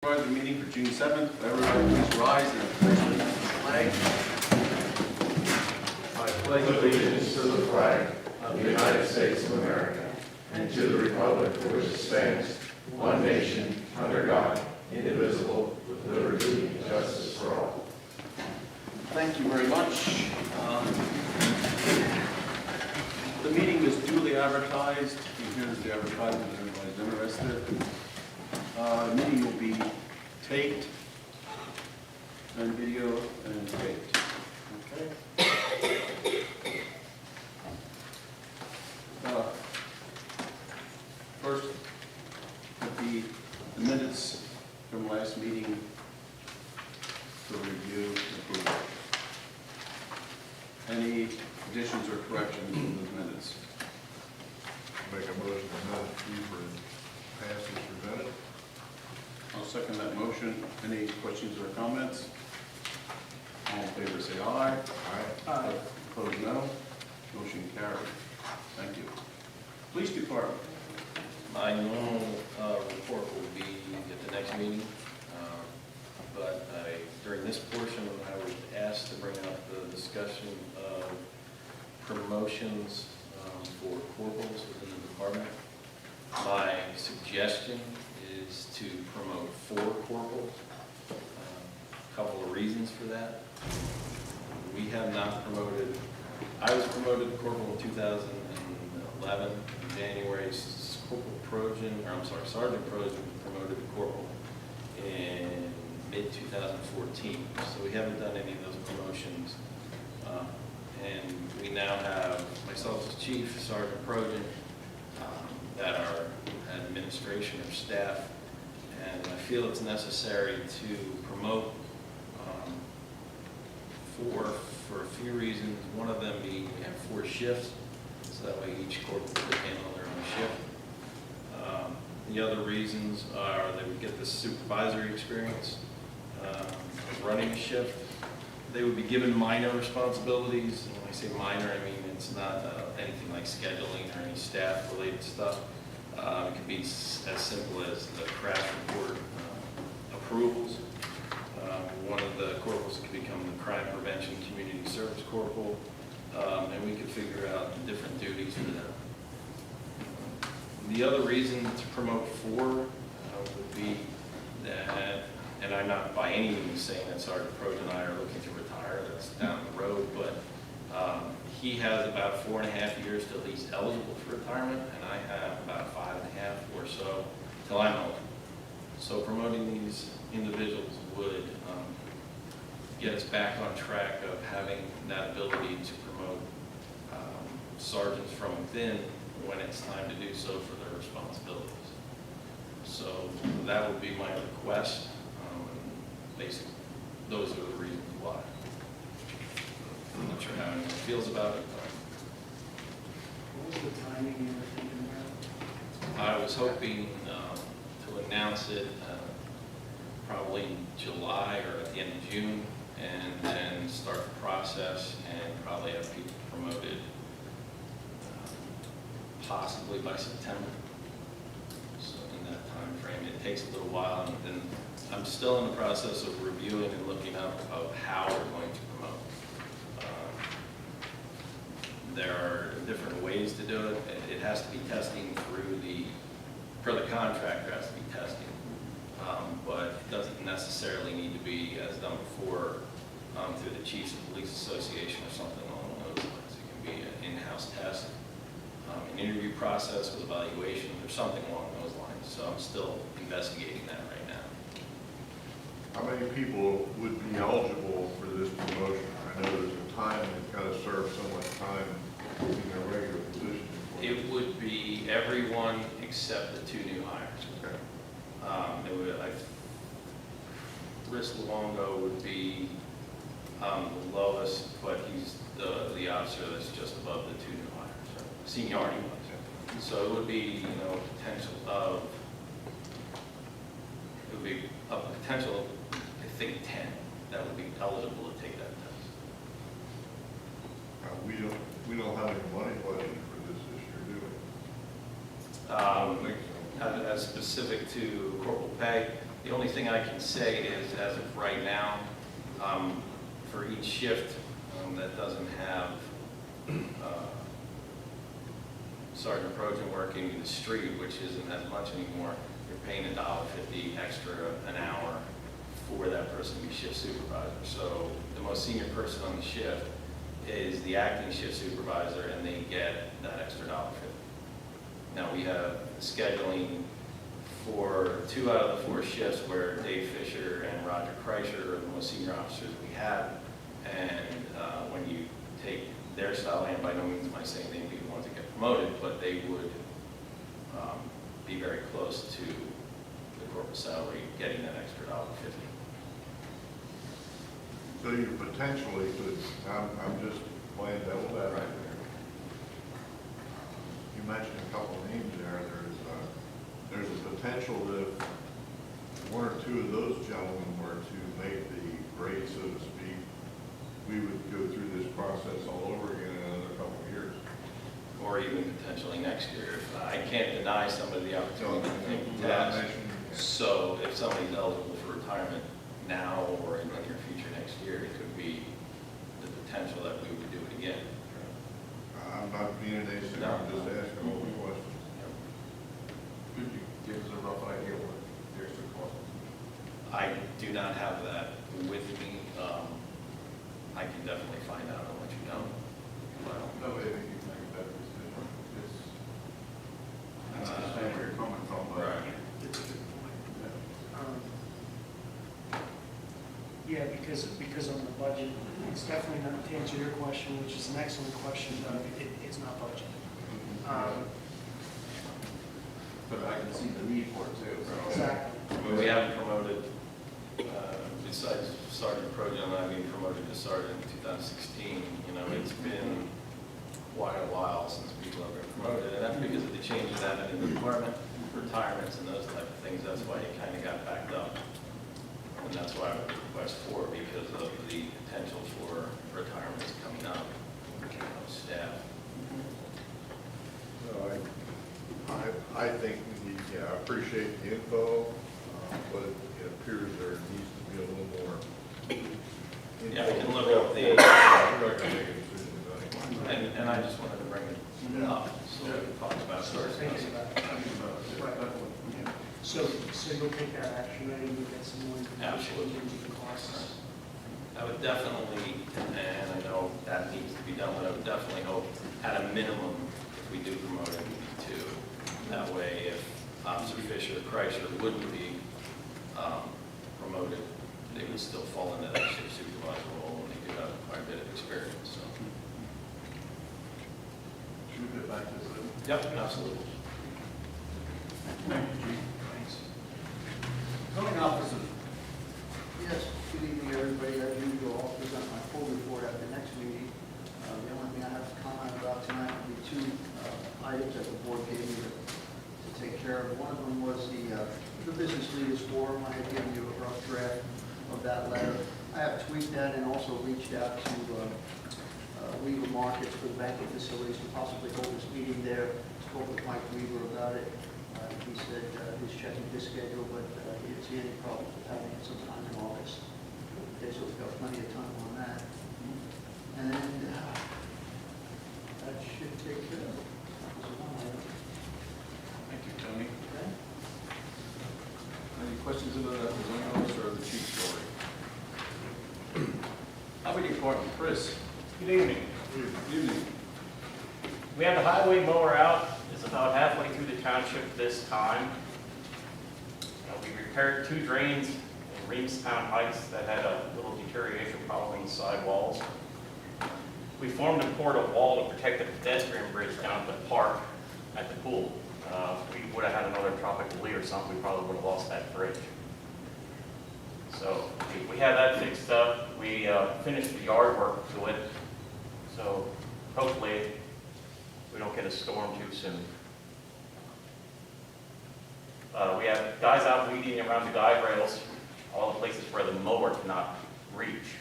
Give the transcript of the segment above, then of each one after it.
Supervisor meeting for June 7th. Everybody please rise and officially flag. I pledge allegiance to the flag of the United States of America and to the republic for which it stands, one nation, under God, indivisible, with liberty and justice for all. Thank you very much. The meeting is duly advertised. Here's the advertisement if everybody's interested. The meeting will be taped and video and taped. Okay. First, the minutes from last meeting for review and approval. Any additions or corrections to those minutes? Make a motion to pass as presented. I'll second that motion. Any questions or comments? All in favor say aye. Aye. Opposed, no. Motion carried. Thank you. Police Department. My normal report will be at the next meeting, but during this portion, I was asked to bring up the discussion of promotions for corporals within the department. My suggestion is to promote 4 corporals. A couple of reasons for that. We have not promoted, I was promoted to corporal in 2011, in January. Sergeant Projan was promoted to corporal in mid-2014. So we haven't done any of those promotions. And we now have myself as chief, Sergeant Projan, that are administration or staff. And I feel it's necessary to promote for a few reasons. One of them being we have 4 shifts, so that way each corporal could handle their own shift. The other reasons are they would get the supervisory experience of running a shift. They would be given minor responsibilities. And when I say minor, I mean it's not anything like scheduling or any staff-related stuff. It can be as simple as the crash report approvals. One of the corporals could become the crime prevention community service corporal, and we could figure out the different duties for them. The other reason to promote 4 would be that, and I'm not by any means saying that Sergeant Projan and I are looking to retire, that's down the road, but he has about 4.5 years till he's eligible for retirement, and I have about 5.5 or so till I'm eligible. So promoting these individuals would get us back on track of having that ability to promote sergeants from within when it's time to do so for their responsibilities. So that would be my request. Basically, those are the reasons why. I'm not sure how anyone feels about it. What was the timing you were thinking about? I was hoping to announce it probably in July or at the end of June, and then start the process and probably have people promoted possibly by September. So in that time frame, it takes a little while, and then I'm still in the process of reviewing and looking up of how we're going to promote. There are different ways to do it. It has to be testing through per the contractor has to be testing, but it doesn't necessarily need to be as done before through the Chiefs of Police Association or something along those lines. It can be an in-house test, an interview process with evaluation or something along those lines. So I'm still investigating that right now. How many people would be eligible for this promotion? I know there's a time they've got to serve so much time in their regular position. It would be everyone except the 2 new hires. Okay. Chris Luongo would be the lowest, but he's the officer that's just above the 2 new hires, so seniority wise. So it would be, potential of, it would be a potential of, I think, 10 that would be eligible to take that test. We don't have any money budgeted for this year, do we? As specific to corporal pay, The only thing I can say is, as of right now, for each shift that doesn't have Sergeant Projan working in the street, which isn't as much anymore, you're paying $1.50 extra an hour for that person to be shift supervisor. So the most senior person on the shift is the acting shift supervisor, and they get that extra $1.50. Now we have scheduling for 2 out of the 4 shifts where Dave Fisher and Roger Kreischer are the most senior officers we have. And when you take their style, and by no means am I saying they'd be the ones that get promoted, but they would be very close to the corporal salary, getting that extra $1.50. So you potentially could, I'm just playing devil's advocate. Right. You mentioned a couple of names there. There's a potential that if 1 or 2 of those gentlemen were to make the grade, so to speak, we would go through this process all over again in another couple of years. Or even potentially next year. I can't deny somebody the opportunity to take the task. So if somebody's eligible for retirement now or in the near future next year, it could be the potential that we would do it again. I'm not being an ace, No. I'm just asking all the questions. Could you give us a rough idea what the extra cost is? I do not have that with me. I can definitely find out and let you know. Well, That way we can make a better decision. I understand where you're coming from, but. Right. It's a good point. Yeah, because on the budget, it's definitely not, to answer your question, which is an excellent question, Doug, it's not budgeted. But I can see the need for it too. So. Exactly. I mean, we haven't promoted, besides Sergeant Projan and I being promoted to Sergeant in 2016, it's been quite a while since people have been promoted, and that's because of the changes that happened in the department, retirements and those type of things. That's why it kind of got backed up. And that's why I would request 4, because of the potential for retirements coming up of staff. No, I think we need, I appreciate the info, but it appears there needs to be a little more. Yeah, I can look up the, We're not going to make a decision tonight. and I just wanted to bring it up so we can talk about it. Thinking about it. Right. So you'll take that action, and you'll get some more information Absolutely. into the costs. I would definitely, and I know that needs to be done, but I would definitely hope at a minimum, if we do promote it, we need 2. That way, if Officer Fisher or Kreischer wouldn't be promoted, they would still fall into that shift supervisor role, and they do have quite a bit of experience, so. Should we get back to this? Yep, absolutely. Thank you, Chief. Thanks. Zoning officer. Yes, good evening, everybody. As usual, I'll present my full report at the next meeting. The only thing I have to comment about tonight will be 2 items that the board gave me to take care of. One of them was the Business Leaders Forum. I had given you a rough draft of that letter. I have tweaked that and also reached out to Weaver Markets for the banquet facilities to possibly hold this meeting there. Spoke with Mike Weaver about it. He said he's checking his schedule, but he didn't see any problems with having it sometime in August. Okay, so we've got plenty of time on that. And that should take care of it. That was one item. Thank you, Tony. Okay? Any questions about the zoning officer or the chief's story? Highway Department, Chris. Good evening. Good evening. We have the highway mower out. It's about halfway through the township this time. We repaired 2 drains in Reamstown Heights that had a little deterioration problem in the sidewalls. We formed and poured a wall to protect the pedestrian bridge down at the park at the pool. If we would have had another tropical leak or something, we probably would have lost that bridge. So we had that fixed up. We finished the yard work to it. So hopefully we don't get a storm too soon. We have guys out weeding around the guide rails, all the places where the mower cannot reach.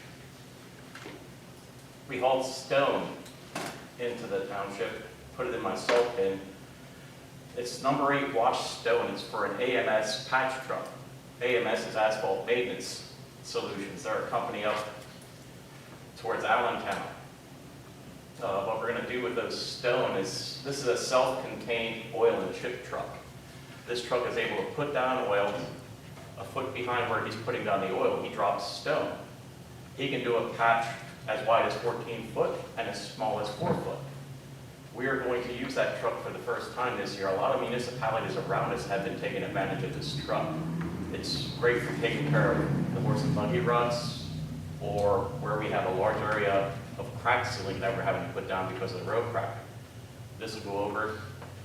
We hauled stone into the township, put it in my salt bin. It's number 8 washed stone. It's for an AMS patch truck. AMS is Asphalt Maintenance Solutions. They're a company up towards Allentown. What we're gonna do with those stone is, this is a self-contained oil and chip truck. This truck is able to put down oil a foot behind where he's putting down the oil. He drops stone. He can do a patch as wide as 14 foot and as small as 4 foot. We are going to use that truck for the first time this year. A lot of municipalities around us have been taking advantage of this truck. It's great for taking care of the horse and buggy ruts, or where we have a large area of crack sealing that we're having to put down because of the road crack. This will go over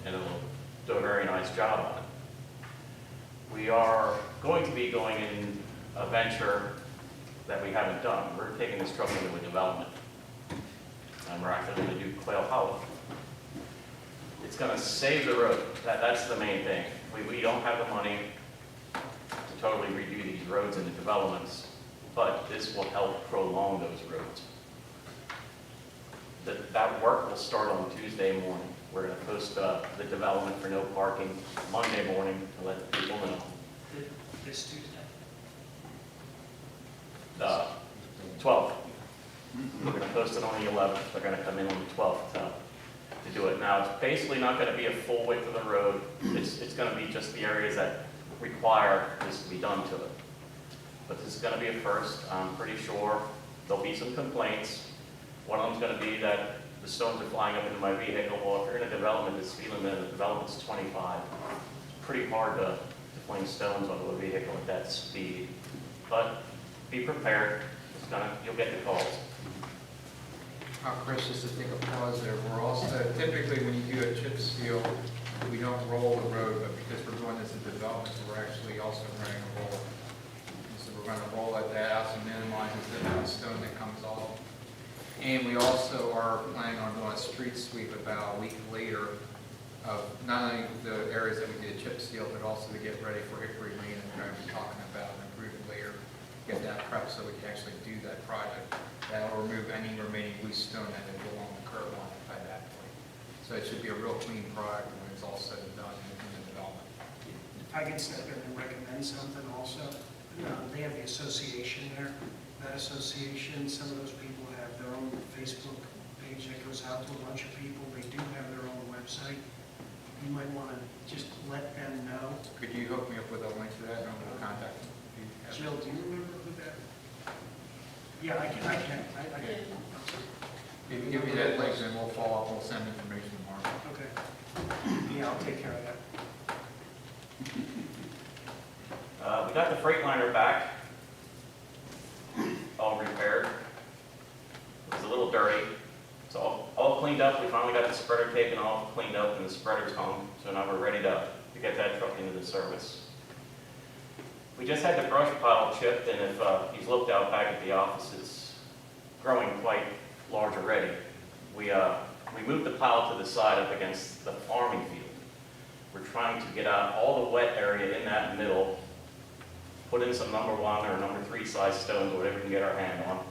and it'll do a very nice job on it. We are going to be going in a venture that we haven't done. We're taking this truck into a development. And we're actually going to do Quail Hollow. It's going to save the road. That's the main thing. We don't have the money to totally redo these roads and the developments, but this will help prolong those roads. That work will start on Tuesday morning. We're going to post the development for no parking Monday morning to let people know. This Tuesday. The 12th. We're going to post it on the 11th. They're going to come in on the 12th to do it. Now, it's basically not going to be a full width of the road. It's going to be just the areas that require this to be done to it. But this is going to be a first. I'm pretty sure there'll be some complaints. One of them's going to be that the stones are flying up into my vehicle. Well, if you're in a development that's speeding limit, the development's 25. It's pretty hard to fling stones onto a vehicle at that speed. But be prepared. You'll get the calls. Chris, just to take a pause there, we're also, typically when you do a chip seal, we don't roll the road, but because we're doing this in development, we're actually also running a roller. And so we're going to roll it out to minimize the amount of stone that comes off. And we also are planning on doing a street sweep about a week later of not only the areas that we did chip seal, but also to get ready for Hickory Lane that we're going to be talking about and improving later. Get that prepped so we can actually do that project. That will remove any remaining loose stone that would go along the curb line by that point. So it should be a real clean product when it's all said and done in the development. If I could step in and recommend something also, they have the association there. That association, some of those people have their own Facebook page that goes out to a bunch of people. They do have their own website. You might want to just let them know. Could you hook me up with a link to that and I'll contact them? Jill, do you remember who that? Yeah, I can. If you give me that link, then we'll follow up, we'll send information tomorrow. Okay. Yeah, I'll take care of that. We got the Freightliner back, all repaired. It was a little dirty. It's all cleaned up. We finally got the spreader taken off, cleaned up, and the spreader's home. So now we're ready to get that truck into the service. We just had the brush pile chipped, and if you've looked out back at the office, it's growing quite large already. We moved the pile to the side up against the farming field. We're trying to get out all the wet area in that middle, put in some number 1 or number 3 size stones, whatever we can get our hand on.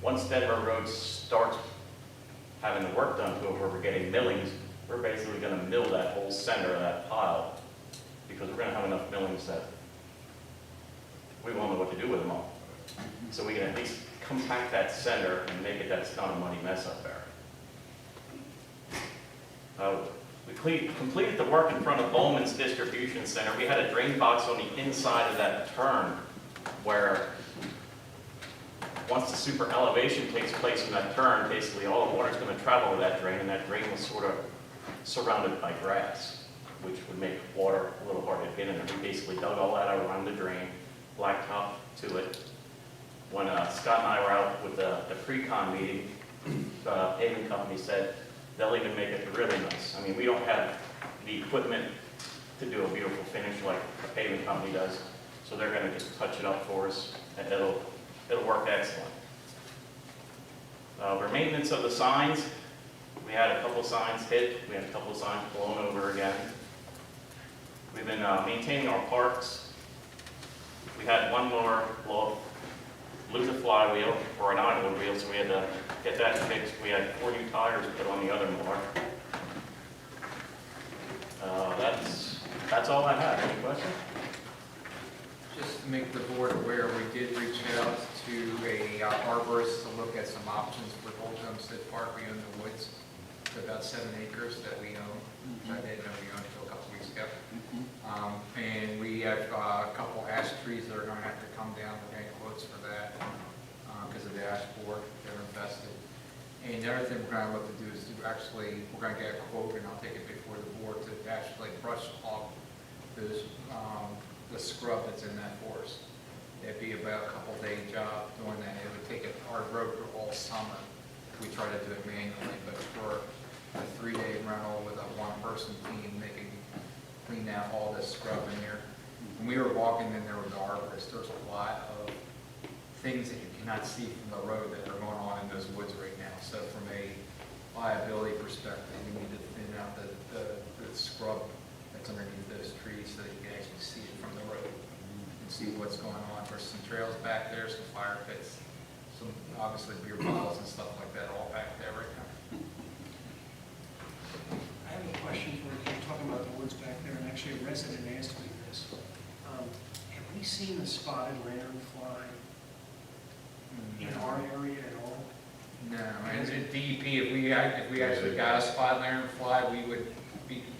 Once Denver Road starts having the work done to it, where we're getting millings, we're basically going to mill that whole center of that pile, because we're going to have enough millings that we won't know what to do with them all. So we can at least compact that center and make it that's not a muddy mess up there. We completed the work in front of Bowman's Distribution Center. We had a drain box on the inside of that turn where once the super elevation takes place in that turn, basically all the water is going to travel to that drain, and that drain was sort of surrounded by grass, which would make water a little hard to get in there. We basically dug all that out around the drain, blacktop to it. When Scott and I were out with the pre-con meeting, the paving company said they'll even make it really nice. I mean, we don't have the equipment to do a beautiful finish like a paving company does, so they're going to just touch it up for us, and it'll work excellent. For maintenance of the signs, we had a couple signs hit, we had a couple signs blown over again. We've been maintaining our parks. We had one more blow up, lose a flywheel or an idle wheel, so we had to get that fixed. We had 4 new tires put on the other mower. That's all I have. Any questions? Just to make the board aware, we did reach out to a arborist to look at some options for Old Homestead Park. We own the woods. It's about 7 acres that we own, which I didn't know we owned until a couple weeks ago. And we have a couple ash trees that are going to have to come down. We're getting quotes for that because of the ash borer. They're infested. And the other thing we're going to look to do is to actually, we're going to get a quote, and I'll take it before the board, to actually brush off those, the scrub that's in that forest. It'd be about a couple-day job doing that. It would take a hard road for all summer. We try to do it manually, but for a 3-day rental with a one-person team, they can clean out all this scrub in there. When we were walking in there with the arborist, there's a lot of things that you cannot see from the road that are going on in those woods right now. So from a liability perspective, we need to thin out the scrub that's underneath those trees so that you can actually see it from the road and see what's going on. There's some trails back there, some fire pits, some obviously beer bottles and stuff like that all back there right now. I have a question for you. You're talking about the woods back there, and actually a resident asked me this. Have we seen the spotted lanternfly in our area at all? No, and at DEP, if we actually got a spot lanternfly, we would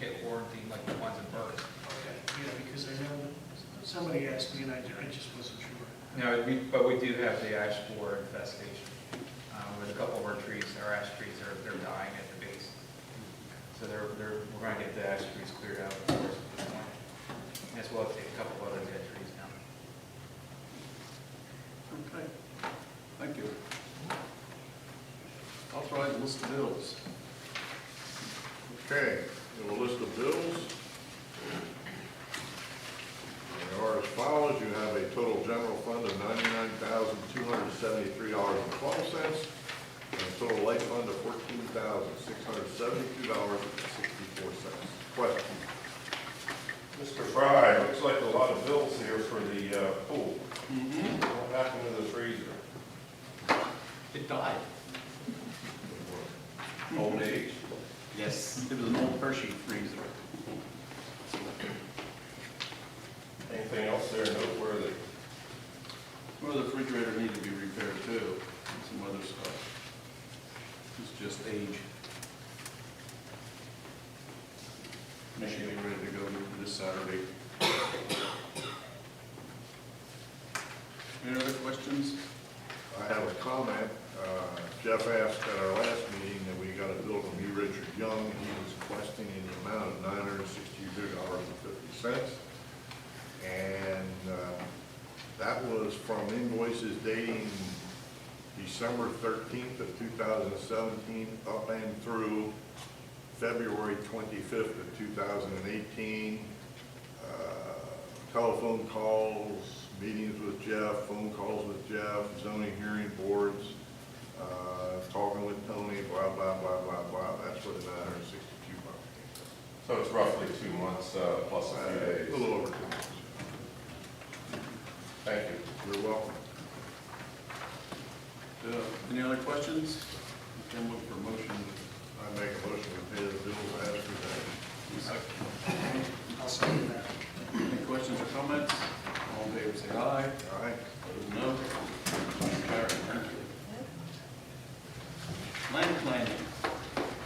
get warranty like the ones in Burke. Okay, yeah, because I know that somebody asked me, and I just wasn't sure. No, but we do have the ash borer infestation. With a couple of our trees, our ash trees, they're dying at the base. So we're going to get the ash trees cleared out of the forest at this point. As well as take a couple of other dead trees down. Okay, thank you. Authorize list of bills. Okay, we have a list of bills. They are as follows. You have a total general fund of $99,273.12 and a total light fund of $14,672.64. Question? Mr. Fry, looks like a lot of bills here for the pool. Mm-hmm. What happened to the freezer? It died. Old age? Yes. It was an old Hershey freezer. Anything else there noteworthy? Well, the refrigerator needed to be repaired too, and some other stuff. It's just age. It should be ready to go this Saturday. Any other questions? I have a comment. Jeff asked at our last meeting that we got a bill from you, Richard Young. He was questioning the amount of $962.50. And that was from invoices dating December 13th of 2017 up and through February 25th of 2018. Telephone calls, meetings with Jeff, phone calls with Jeff, zoning hearing boards, talking with Tony, blah, blah, blah, blah, blah. That's what the $962 came. So it's roughly 2 months plus a few A days. little over 2 months. Thank you. You're welcome. Any other questions? Then look for motion. I make a motion to pay the bills as presented. I'll second that. Any questions or comments? All in favor, say aye. Aye. Opposed, no. Motion carried. Thank you. Land planning.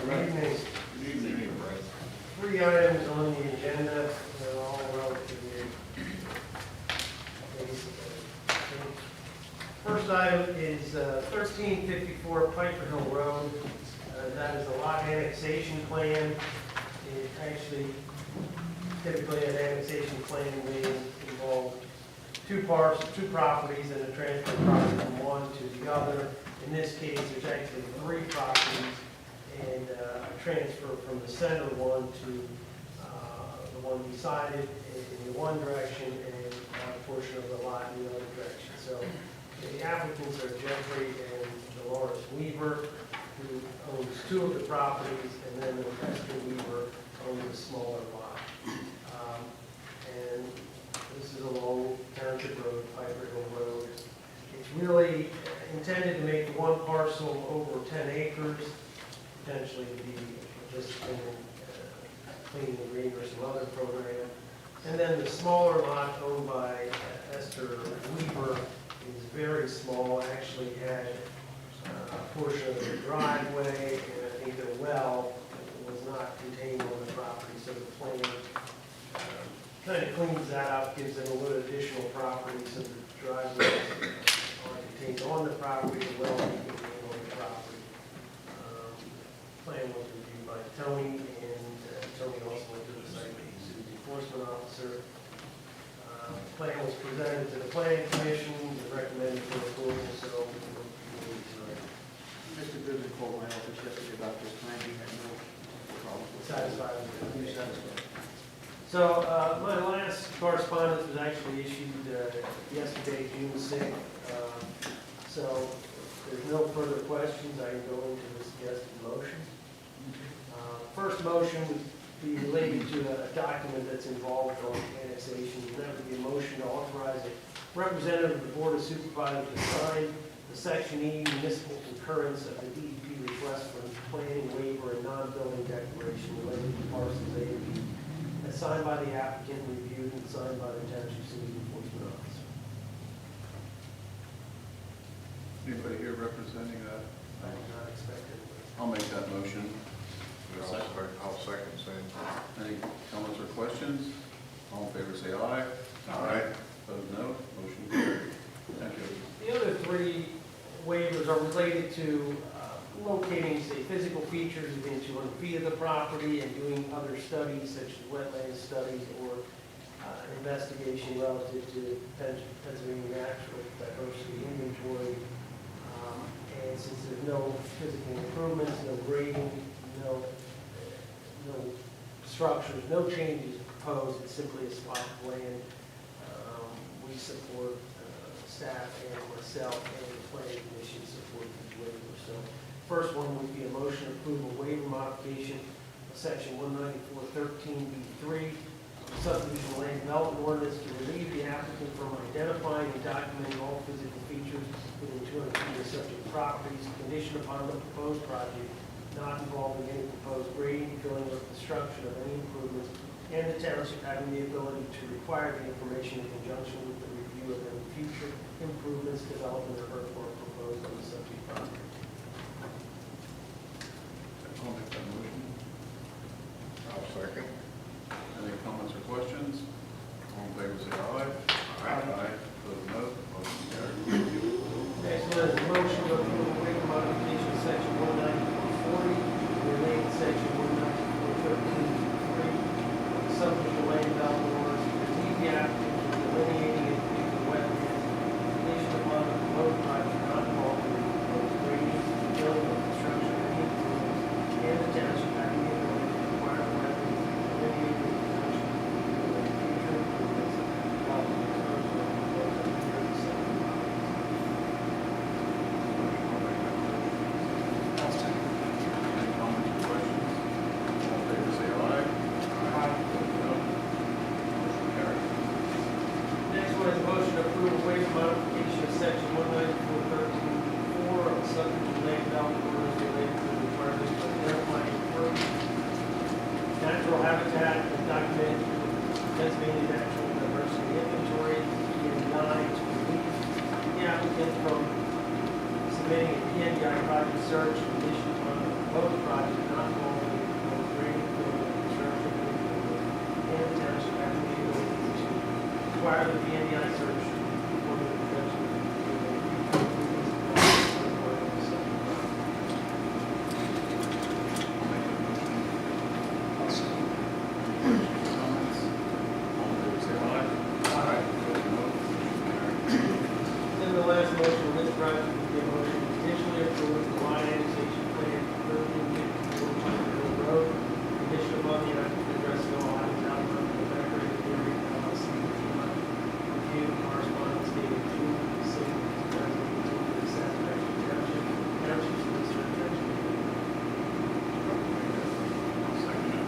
Good evening. Good evening, Brett. 3 items on the agenda, they're all relatively basic. First item is 1354 Piper Hill Road. That is a lot annexation plan. It actually, typically an annexation plan may involve two properties and a transfer of property from one to the other. In this case, there's actually 3 properties and a transfer from the center one to the one beside it in the one direction and a portion of the lot in the other direction. So the applicants are Jeffrey and Dolores Weaver, who owns 2 of the properties, and then Esther Weaver owns a smaller lot. And this is along Township Road, Piper Hill Road. It's really intended to make one parcel over 10 acres, potentially to be participating Clean the Green or some other program. And then the smaller lot owned by Esther Weaver is very small, actually had a portion of the driveway and I think the well was not contained on the property, so the plan kind of cleans that up, gives them a little additional property, so the driveway are contained on the property, the well is contained on the property. Plan was reviewed by Tony, and Tony also went to the site with the enforcement officer. Plan was presented to the planning commission, and recommended for approval, so we're moving tonight. Mr. Goodman called my office yesterday about this plan, he had no problem with that. Satisfied with it? You're satisfied. So, my last correspondence was actually issued yesterday, June 6th. So, if there's no further questions, I can go into the suggested motion. First motion would be related to a document that's involved on annexation. And that would be a motion to authorize a representative of the Board of Supervisors to sign the Section E municipal concurrence of the DEP request for planning waiver and non-building declaration related to parcels A and B, as signed by the applicant, reviewed, and signed by the Township City Enforcement Officer. Anybody here representing that? I did not expect it. I'll make that motion. I'll second same. Any comments or questions? All in favor, say aye. Aye. Opposed, no. Motion carried. Thank you. The other three waivers are related to locating, say, physical features within 200 feet of the property and doing other studies such as wetland studies or an investigation relative to Pennsylvania natural diversity inventory. And since there's no physical improvements, no grading, no structures, no changes proposed, it's simply a spot of land. We support staff and myself and the planning commission support these waivers. So first one would be a motion to approve a waiver modification of section 194.13B3 subdivision land development ordinance to relieve the applicant from identifying and documenting all physical features within 200 feet of subject properties, conditioned upon the proposed project not involving any proposed grading, filling, or construction of any improvements, and the township having the ability to require the information in conjunction with the review of any future improvements, development, or earthwork proposed on the subject property. I'll make that motion. I'll second. Any comments or questions? All in favor, say aye. Aye. Opposed, no. Motion carried. Next one is a motion to approve a waiver modification of section 194.40, related to section 194.13, subdivision land development orders to relieve the applicant from delineating and creating wetlands, conditioned upon the proposed project not involving the proposed grading, building, or construction of any improvements, and the township having the ability to require wetlands delineated in conjunction with future improvements, development, or earthwork proposed on the subject property. Any comments or questions? All in favor, say aye. Opposed, no. Motion carried. Next one is a motion to approve a waiver modification of section 194.13.4 of the subdivision land development ordinance related to the requirements for identifying natural habitat and documented Pennsylvania natural diversity inventory, EN9, to relieve the applicant from submitting a PNDI project search conditioned upon the proposed project not involving the proposed grading, building, or construction of any improvement, and the township having the ability to require the PNDI search before the production of the Comments? All in favor, say aye. Opposed, no. Motion carried. Then the last motion on this project would be a motion to conditionally approve the line annexation plan for 1354 Pine Hill Road, conditioned upon the applicant addressing all items outlined in the record of the hearing, LLC, review correspondence dated June 6, 2018, to the satisfaction of township solicitor, township. I'll second it.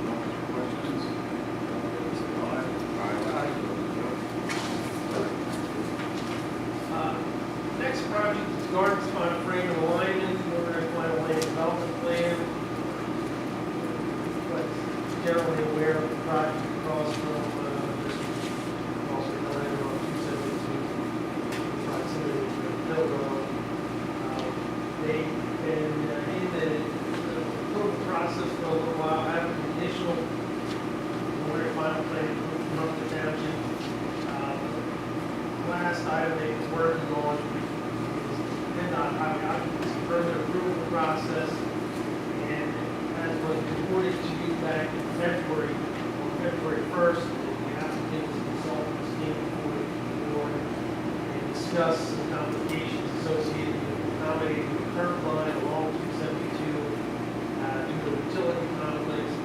Comments or questions? All in favor, say aye. Opposed, no. Next project is Gardens on Frame and Alignment, order to final land development plan. But generally aware of the project across from, also last item that he's working on is PennDOT highway occupancy permit approval process. And as was reported to you back in February, on February 1st, the applicant was consulted, came before the board and discussed some complications associated with accommodating the curb line along 272 due to utility conflicts,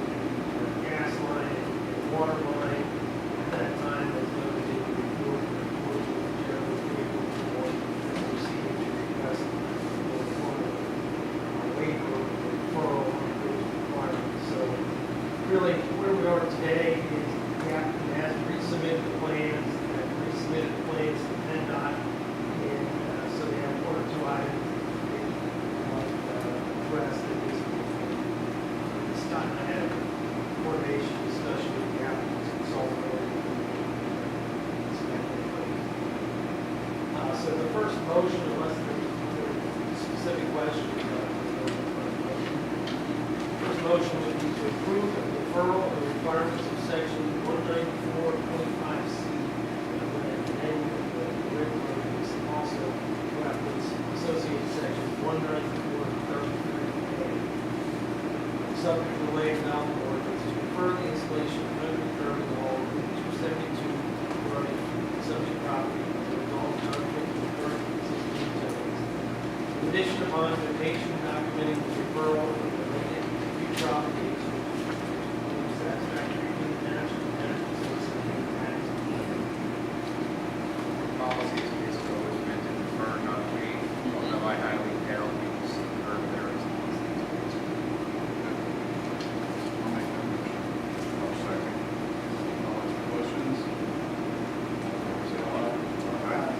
gas line and water line. At that time, as noted in the report, the General Vehicle Board received a request for a formal waiver or referral of those requirements. So really, where we are today is the applicant has resubmitted the plans, to PennDOT, and so they have one or two items that they want addressed at this point. Scott and I had a coordination discussion with the applicant's consultant. So the first motion, unless there's specific questions, first motion would be to approve the deferral of the requirements of section 194.25C. And the regular is also reference associated section 194.33A. Subject to the land development ordinance to refer the installation of country curb along Route 272 running subject property to resolve conflict with current existing utilities. In addition, upon notation documenting the referral of the related future obligations, satisfactory to the township and Policy is basically always meant to defer, not wait, although I highly doubt these curb areas. I'll make that motion. I'll second. Comments or questions? All in favor, say aye. Aye.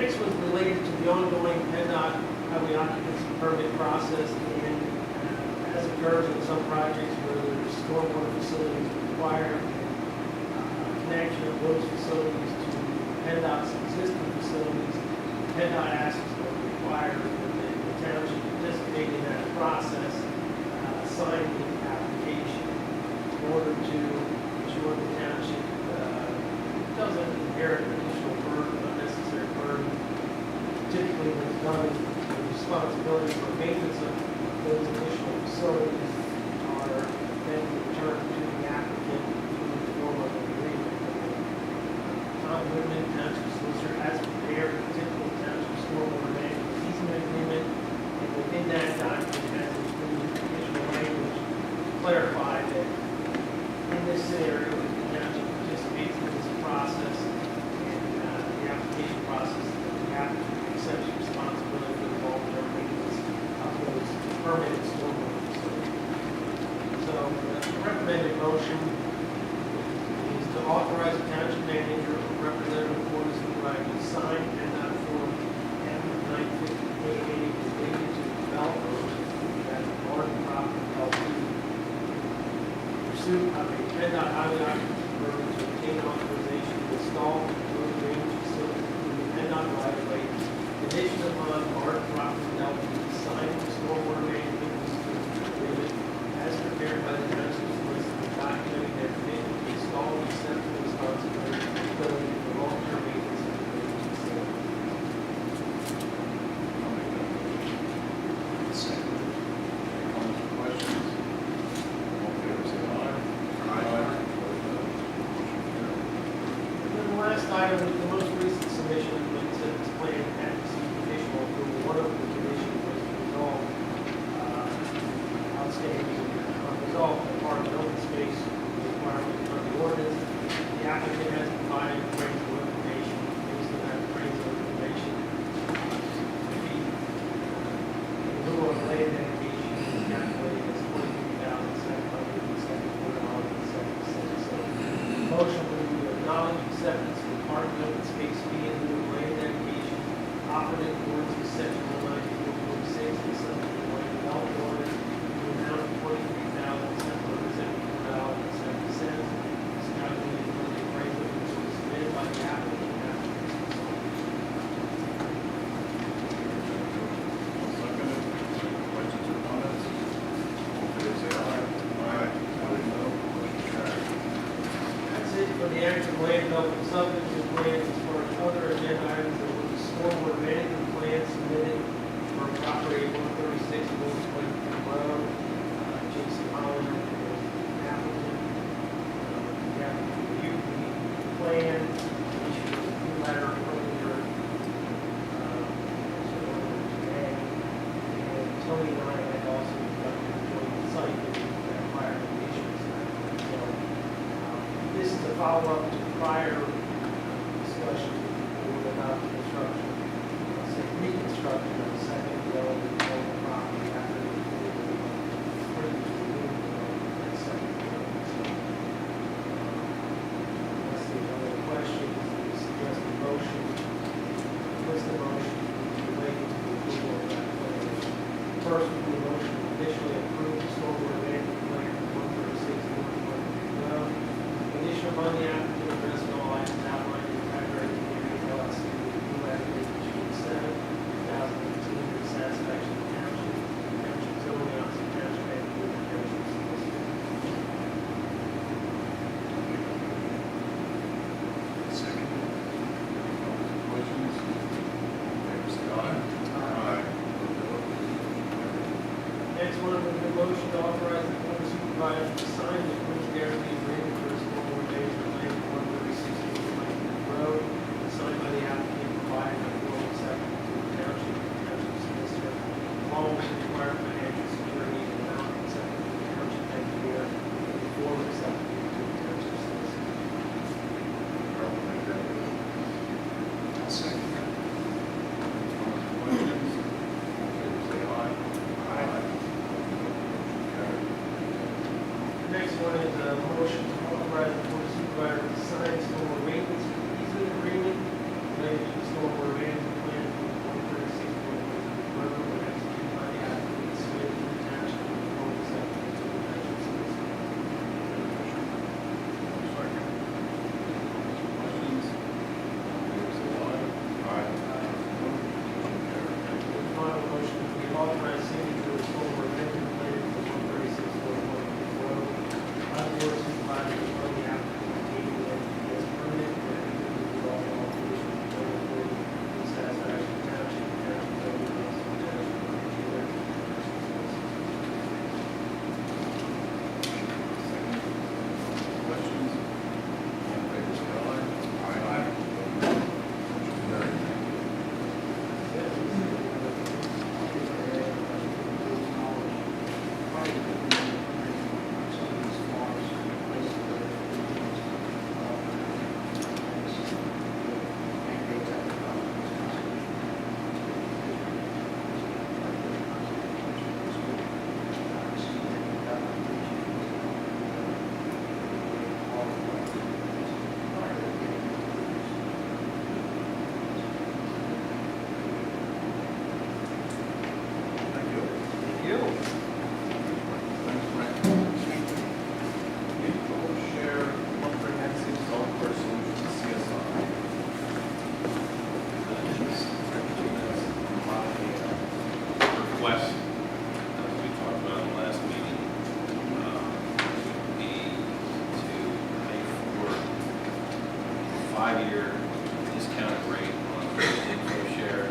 Next was related to the ongoing PennDOT highway occupancy permit process, and as occurs in some projects where there's stormwater facilities required, connection of those facilities to PennDOT's existing facilities, PennDOT asks or requires that the township participate in that process, sign the application in order to ensure the township doesn't inherit additional burden, unnecessary burden. Typically, when it's done, the responsibility for maintenance of those additional facilities are then returned to the applicant in the form of an agreement. Tom Goodman, Township Solicitor, has prepared a typical township stormwater management easement agreement, and within that document has included additional language to clarify that in this scenario, the township participates in this process, and the application process, that the applicant accepts responsibility for the long-term maintenance of those permanent stormwater facilities. So the recommended motion is to authorize the township manager or representative of board of supervisors to sign PennDOT Form M-950AA related to the developer that the Garden Property LP pursuit of a PennDOT highway occupancy permit to obtain authorization to install a road drainage facility in the PennDOT right of way. Condition upon Garden Property LP signing the stormwater management agreement as prepared by the township solicitor documenting their commitment to install and accept the responsibility for long-term maintenance of the drainage facility. I'll make that motion. Second. Any comments or questions? All in favor, say aye. Motion carried. And then the last item, the most recent submission of the this plan had received conditional approval. One of the conditions was to resolve outstanding unresolved Department of Open Space requirement of the ordinance. The applicant has provided appraisal information based on that appraisal information. In lieu of land dedication, is calculated as $43,774.70. So motion would be to acknowledge acceptance of Department of Open Space fee in lieu of land dedication offered in accordance with section 194.46 and subject to land development ordinance in the amount of $43,774.70. This calculated for the appraisal which was submitted by the applicant after his consultation. I'll second it. Questions or comments? All in favor, say aye. Aye. Opposed, no. Motion carried. That's it for the active land development subdivision plan. As far as other agenda items, there was a stormwater management plan submitted for property at 136 North Clinton Road. Jason Holland is the applicant. The applicant reviewed the plan, issued a review letter earlier today. And Tony and I had also conducted a joint site visit that prior to the issuance of that plan. So, this is a follow-up to prior discussion about the construction, reconstruction of the second development of the property after the previous removal of that second development. So, unless there's other questions, we suggest a motion, list the motion relating to the approval of that plan. First, we need a motion to additionally approve the stormwater management plan for 136 North Clinton Road. Condition upon the applicant addressing all items outlined in the primary community LLC review letter dated June 7, 2018, to the satisfaction of the township, township zoning officer, township engineer, and township solicitor. Second. Questions? Favor say aye. Aye. Next one, we have a motion to authorize the board of supervisors to sign the approved guarantee agreement for a stormwater management plan for 136 North Clinton Road, signed by the applicant, provided by formal second to the township, solicitor, along with the required financial security and amount accepted to the township engineer, and the form accepted to the township solicitor. I'll make that motion. I'll second that. Questions? Favor say aye. Aye. Carried. The next one is a motion to authorize the board of supervisors to sign stormwater maintenance easement agreement related to the stormwater management plan for 136 North Clinton Road, and executed by the applicant, submitted to the township, and the form accepted to the township solicitor. Second. Questions? Favor say aye. Aye. The final motion is the authorized signature of stormwater management plan for 136 North Clinton Road. By the board of supervisors, upon the applicant obtaining the NPDES permit, and executing all conditions of the board in satisfaction of the township, and township zoning officer, and township engineer, and township solicitor. Questions? All in favor say aye. Aye. Motion carried. Thank you. Thank you. Thanks, Frank. Info share comprehensive software solutions, CSI. Request, as we talked about in the last meeting, would be to pay for a 5-year discounted rate on info share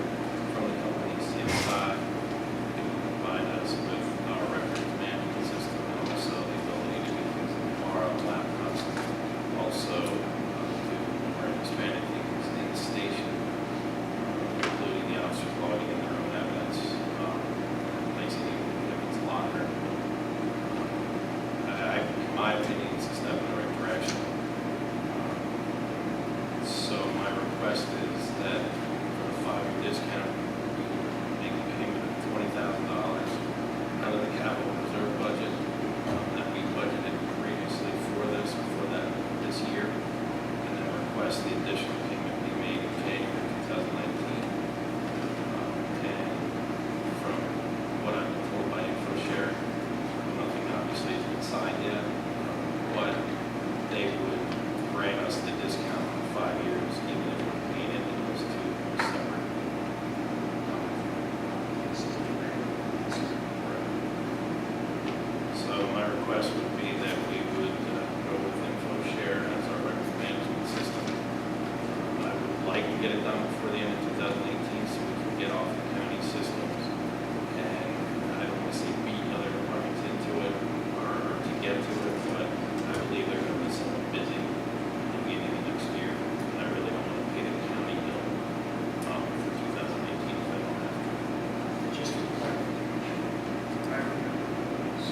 from the company CSI. It would provide us with our records management system and also the ability to do things like borrow laptops. Also, we're expanding things in the station, including the officers logging in their own evidence, placing evidence locker. In my opinion, it's a step in the right direction. So my request is that for the 5-year discount, we would make a payment of $20,000 out of the capital reserve budget that we budgeted previously for this year, and then request the additional payment be made in January 2019. And from what I've been told by InfoShare, nothing obviously has been signed yet, but they would grant us the discount for 5 years, even if we're paying into those two separate get it done before the end of 2018 so we can get off the county systems. And I don't want to say beat other departments into it or to get to it, but I believe they're going to be somewhat busy at the beginning of next year. And I really don't want to pay the county bill for 2018 if I don't have to. Just for clarification, I remember it was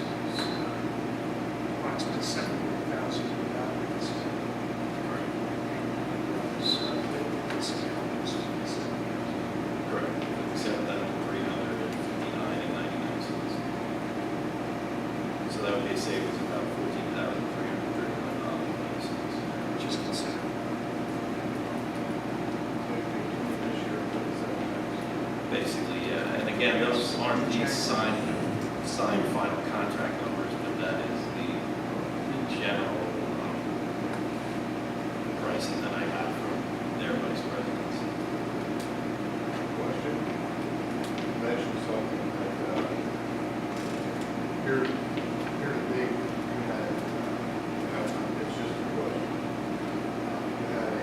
approximately 700,000 dollars. Correct. 7,359.99. So that would be a savings of about $14,331. Just consider. Basically, yeah. And again, those aren't the signed final contract numbers, but that is the general pricing that I have from their vice presidents. Question? You mentioned something that, here today, you had, it's just a question. You had a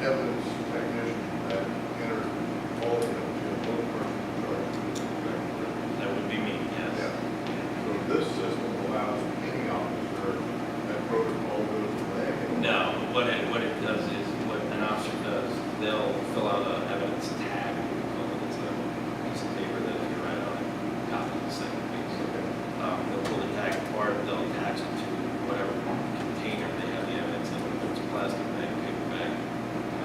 evidence technician that entered all the evidence, you had one person in charge. That would be me, yes. Yeah. So this system allows any officer that protocol goes away. No, what it does is, what an officer does, they'll fill out an evidence tag. It's a piece of paper that if you write on it, copy the second piece. They'll pull the tag apart, they'll attach it to whatever container they have the evidence in, whether it's a plastic bag, paper bag,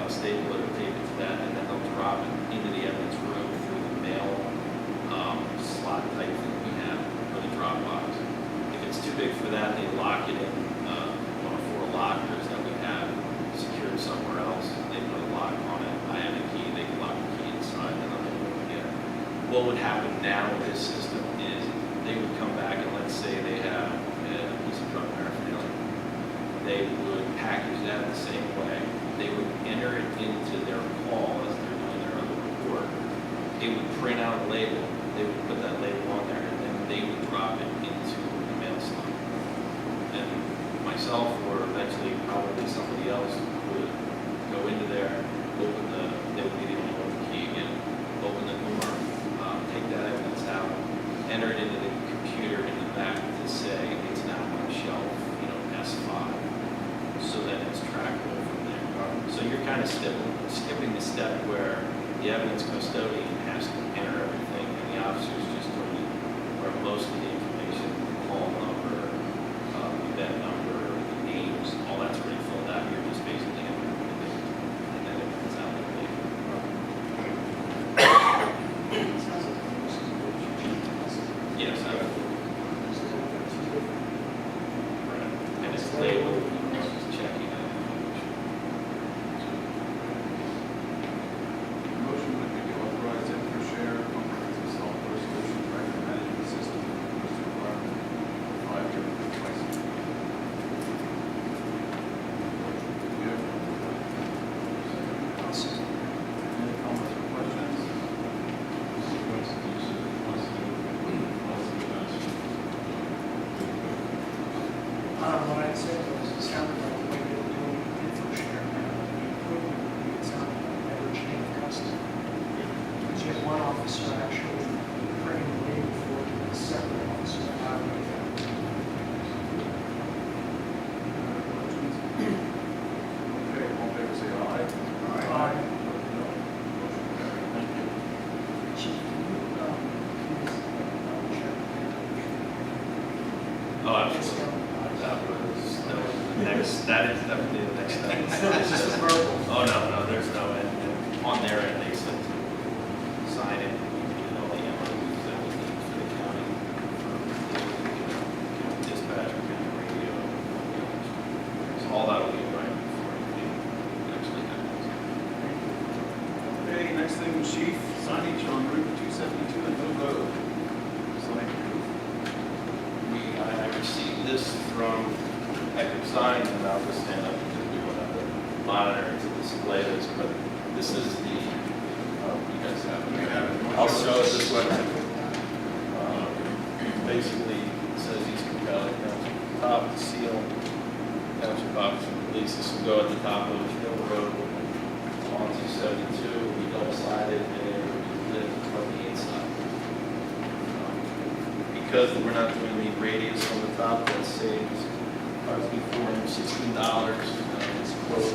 staple it or tape it to that, and then they'll drop it into the evidence room through the mail slot type thing we have, or the drop box. If it's too big for that, they lock it in one of 4 lockers that we have secured somewhere else. They put a lock on it. I have a key. They can lock the key inside, and then they'll open it again. What would happen now with this system is they would come back and let's say they have a piece of drug paraphernalia. They would package that the same way. They would enter it into their call as they're doing their other report. They would print out a label. They would put that label on there, and then they would drop it into the mail slot. And myself, or eventually probably somebody else, would go into there, they would be the only one with the key again, open the door, take that evidence out, enter it into the computer in the back to say it's now on shelf, S5, so that it's trackable from there. So you're kind of skipping the step where the evidence custodian has to enter everything, and the officer's just doing where most of the information, the call number, event number, the names, all that's already filled out. You're just basically entering everything, and then it comes out like later. Yes, I would. And it's labeled, just checking it. Motion would be to authorize him to share comprehensive software solution record management system with the requirement of 5-year license. Any comments or questions? What I'd say was, it sounded like the way they were doing info share now, the equipment, it sounded like they were chain of custody. Because you have one officer actually printing the label for it, and a separate officer out of it. Okay, all in favor, say aye. Aye. No. Motion carried. Thank you. Chief, can you, please, check? Oh, absolutely. That is definitely the next step. It's just a verbal. Oh, no, there's no end. And on their end, they said to sign it, and all the MOUs that we need for the county, for dispatch, county radio. So all that will be right before it actually happens. Okay, next thing, chief, signage on Route 272 and Mill Road. Sign approved. I received this from Epic Signs, and I'll just stand up because we will have the monitor to display this, but this is the, you guys have it. I'll show it this way. Basically, it says East Cocalico Township, top, the seal, Township Office of Police. This will go at the top of Hill Road on 272. because we're not doing the radius on the top, that saves approximately $416. This quote,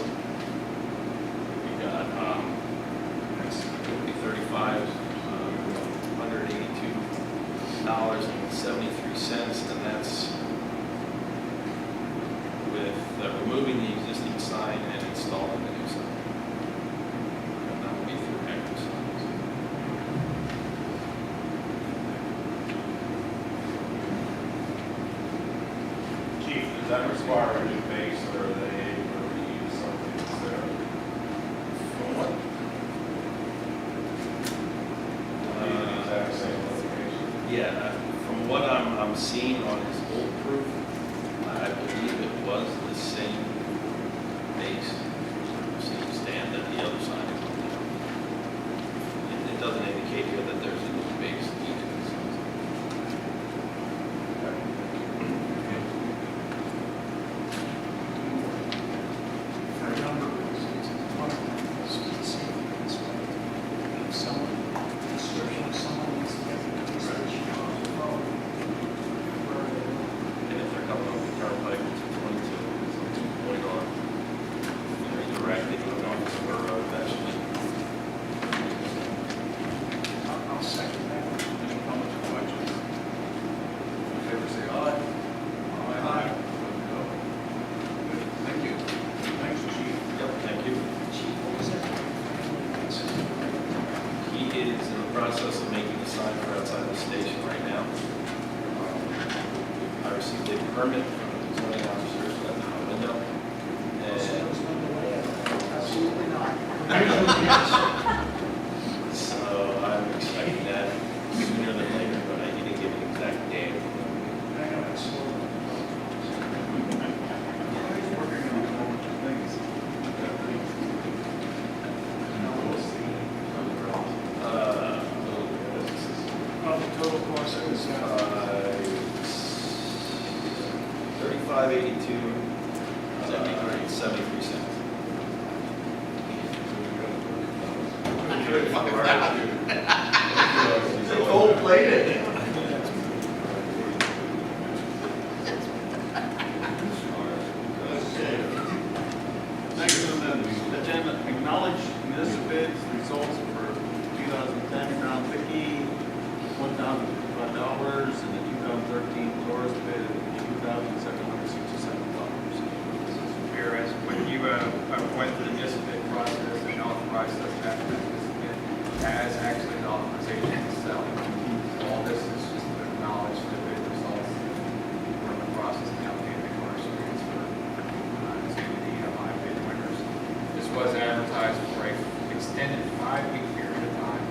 we got, it's $35, $182.73, and that's with removing the existing sign and installing the new sign. And that will be through Echo Signs. Chief, does that require a new base, or are they able to reuse something that's there? From what? The exact same location? Yeah, from what I'm seeing on his old proof, I believe it was the same base, same stand that the other side is on. It doesn't indicate here that there's a new base needed. For a number of reasons. One of them is to see this way. If someone, description of someone needs to get the police station on the phone, where are they going? And if they're coming over the turnpike, it's 22, it's a 2-point on. They're directed, you're going to Spur Road eventually. I'll second that. Any comments or questions? All in favor, say aye. Aye. No. Good. Thank you. Thanks, Chief. Yep, thank you. Chief, what was that? He is in the process of making a sign for outside the station right now. I received a permit from the zoning officers at the window. So there And was no delay at all? Absolutely not. so I'm expecting that sooner than later, but I didn't give an exact date. I know it's slow. He's working on a whole bunch of things. We'll see. Oh, the total cost is, 3582, 73 cents. Gold plated. Next on the agenda, acknowledge municipal bids results for 2010 Crown Vicky, $1,055, and the 2013 Taurus bid of $2,767. Whereas when you went through the municipal bid process and authorized us to have this bid, has actually an authorization to sell. All this is just to acknowledge the bid results. We're in the process of now paying the car transfer to the high bid winners. This was advertised for an extended 5-week period of time.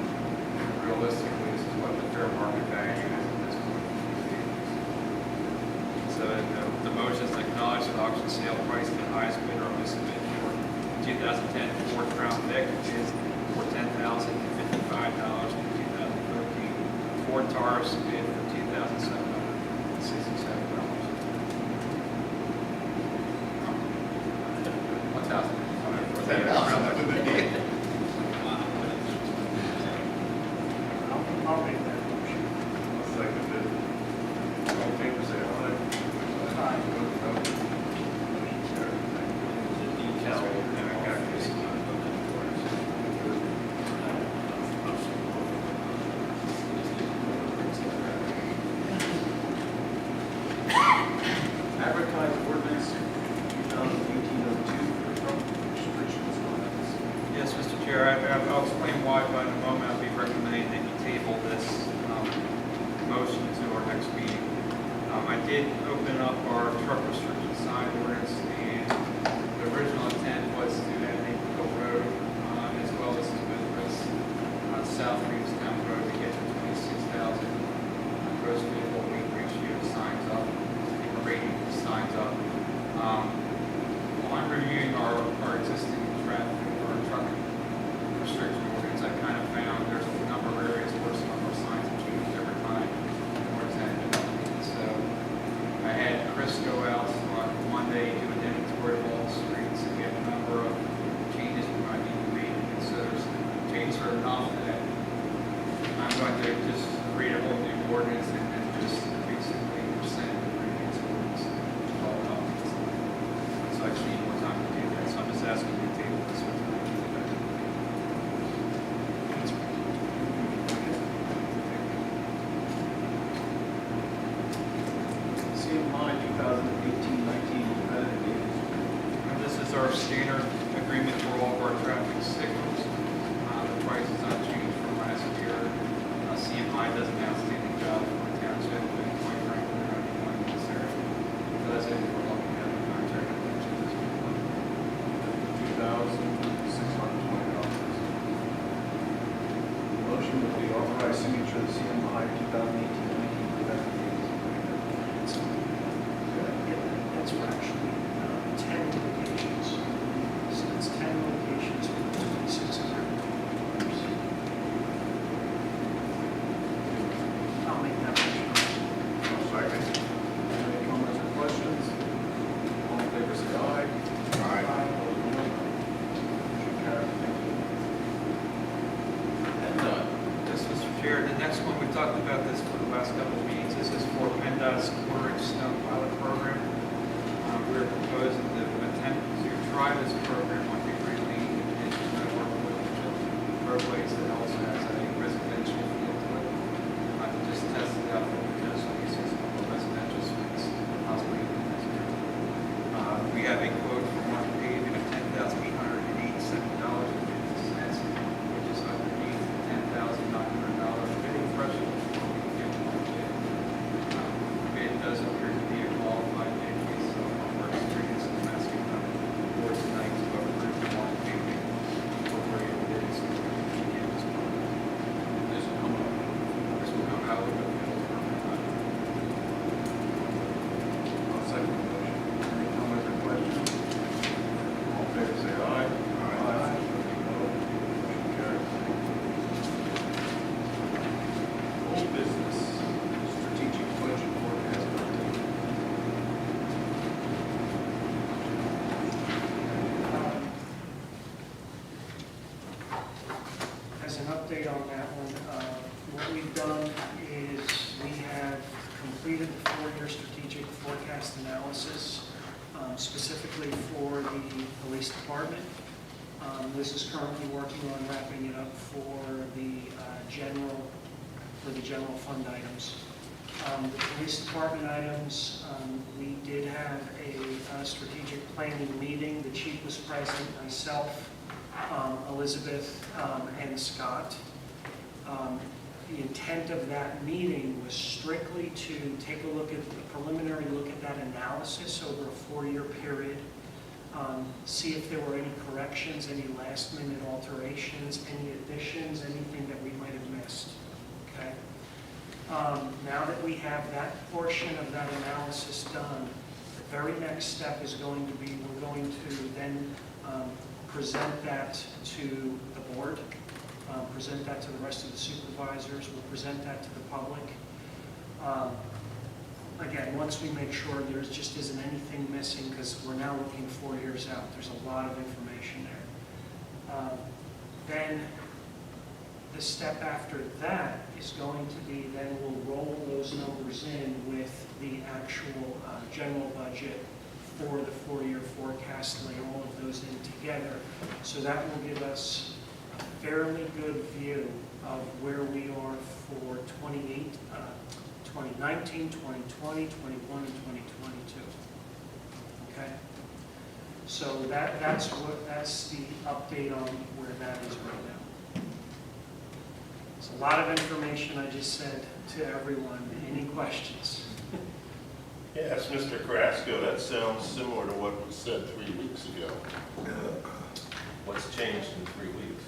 Realistically, this is what the fair market value is at this point. So the motion is to acknowledge the auction sale price of the highest bidder on this bid for 2010 Ford Crown Vic is for $10,055. And 2013 Ford Taurus bid for $2,767. 1,000. I'll make that motion. Second bid. All in favor, say aye. Aye. Opposed, no. Motion carried. Thank you. The decal, and I got this. Advertised ordinance 2018-02 for Trump restrictions on this. Yes, Mr. Chair, I'll explain why, but in a moment I'll be recommending that you table this motion to our next meeting. I did open up our truck restriction sign ordinance, and the original intent was to add Naperville Road as well as to Boothbridge South Reevestown Road to get to 26,000 gross vehicle weight ratio signs up, and rating the signs up. While I'm reviewing our existing traffic or truck restriction ordinance, I kind of found there's a number of areas where some of our signs have changed over time and where it's had been updated. So I had Chris go out on Monday, do an inventory of all the streets, and we have a number of changes we might need to make. And so there's changes are enough that I'm going to just create a whole new ordinance and then just authorize signature of the CMI 2018-19 collective meetings agreement. That's for actually 10 locations. So it's 10 locations for 2,600 dollars. I'll make that motion. Second. Any comments or questions? All in favor, say aye. Aye. Opposed, no. Motion carried. Thank you. And, This, Mr. Chair, the next one, we talked about this for the last couple of meetings. This is for PennDOT's quarter-inch snow pilot program. We're proposing to attempt to try this program on Hickory Lane and work with roadways that also has a residential feel to it. To just test it out for potential uses of residential streets, possibly even next year. We have a quote from Mark Paving of $10,887.50, which is underneath the $10,900 bidding threshold for what we can bid. Bid does appear to be a qualified bid based on our experience in asking the board tonight to approve Mark Paving incorporated bids. This will come up. This will come out of the field. I'll second the motion. Any comments or questions? All in favor, say aye. Aye. Opposed, motion carried. Old business, strategic budget forecast update. As an update on that one, what we've done is we have completed the four-year strategic forecast analysis, specifically for the police department. This is currently working on wrapping it up for the general fund items. The police department items, we did have a strategic planning meeting. The chief was present, myself, Elizabeth, and Scott. The intent of that meeting was strictly to take a look at the preliminary look at that analysis over a four-year period, see if there were any corrections, any last-minute alterations, any additions, anything that we might have missed. Okay. Now that we have that portion of that analysis done, the very next step is going to be we're going to then present that to the board, present that to the rest of the supervisors, we'll present that to the public. Again, once we make sure there just isn't anything missing, because we're now looking 4 years out, there's a lot of information there. Then the step after that is going to be then we'll roll those numbers in with the actual general budget for the four-year forecast, lay all of those in together. So that will give us a fairly good view of where we are for 2019, 2020, 21, and 2022. Okay? So that's the update on where that is right now. It's a lot of information I just said to everyone. Any questions? Yes, Mr. Carrasco, that sounds similar to what was said 3 weeks ago. What's changed in 3 weeks?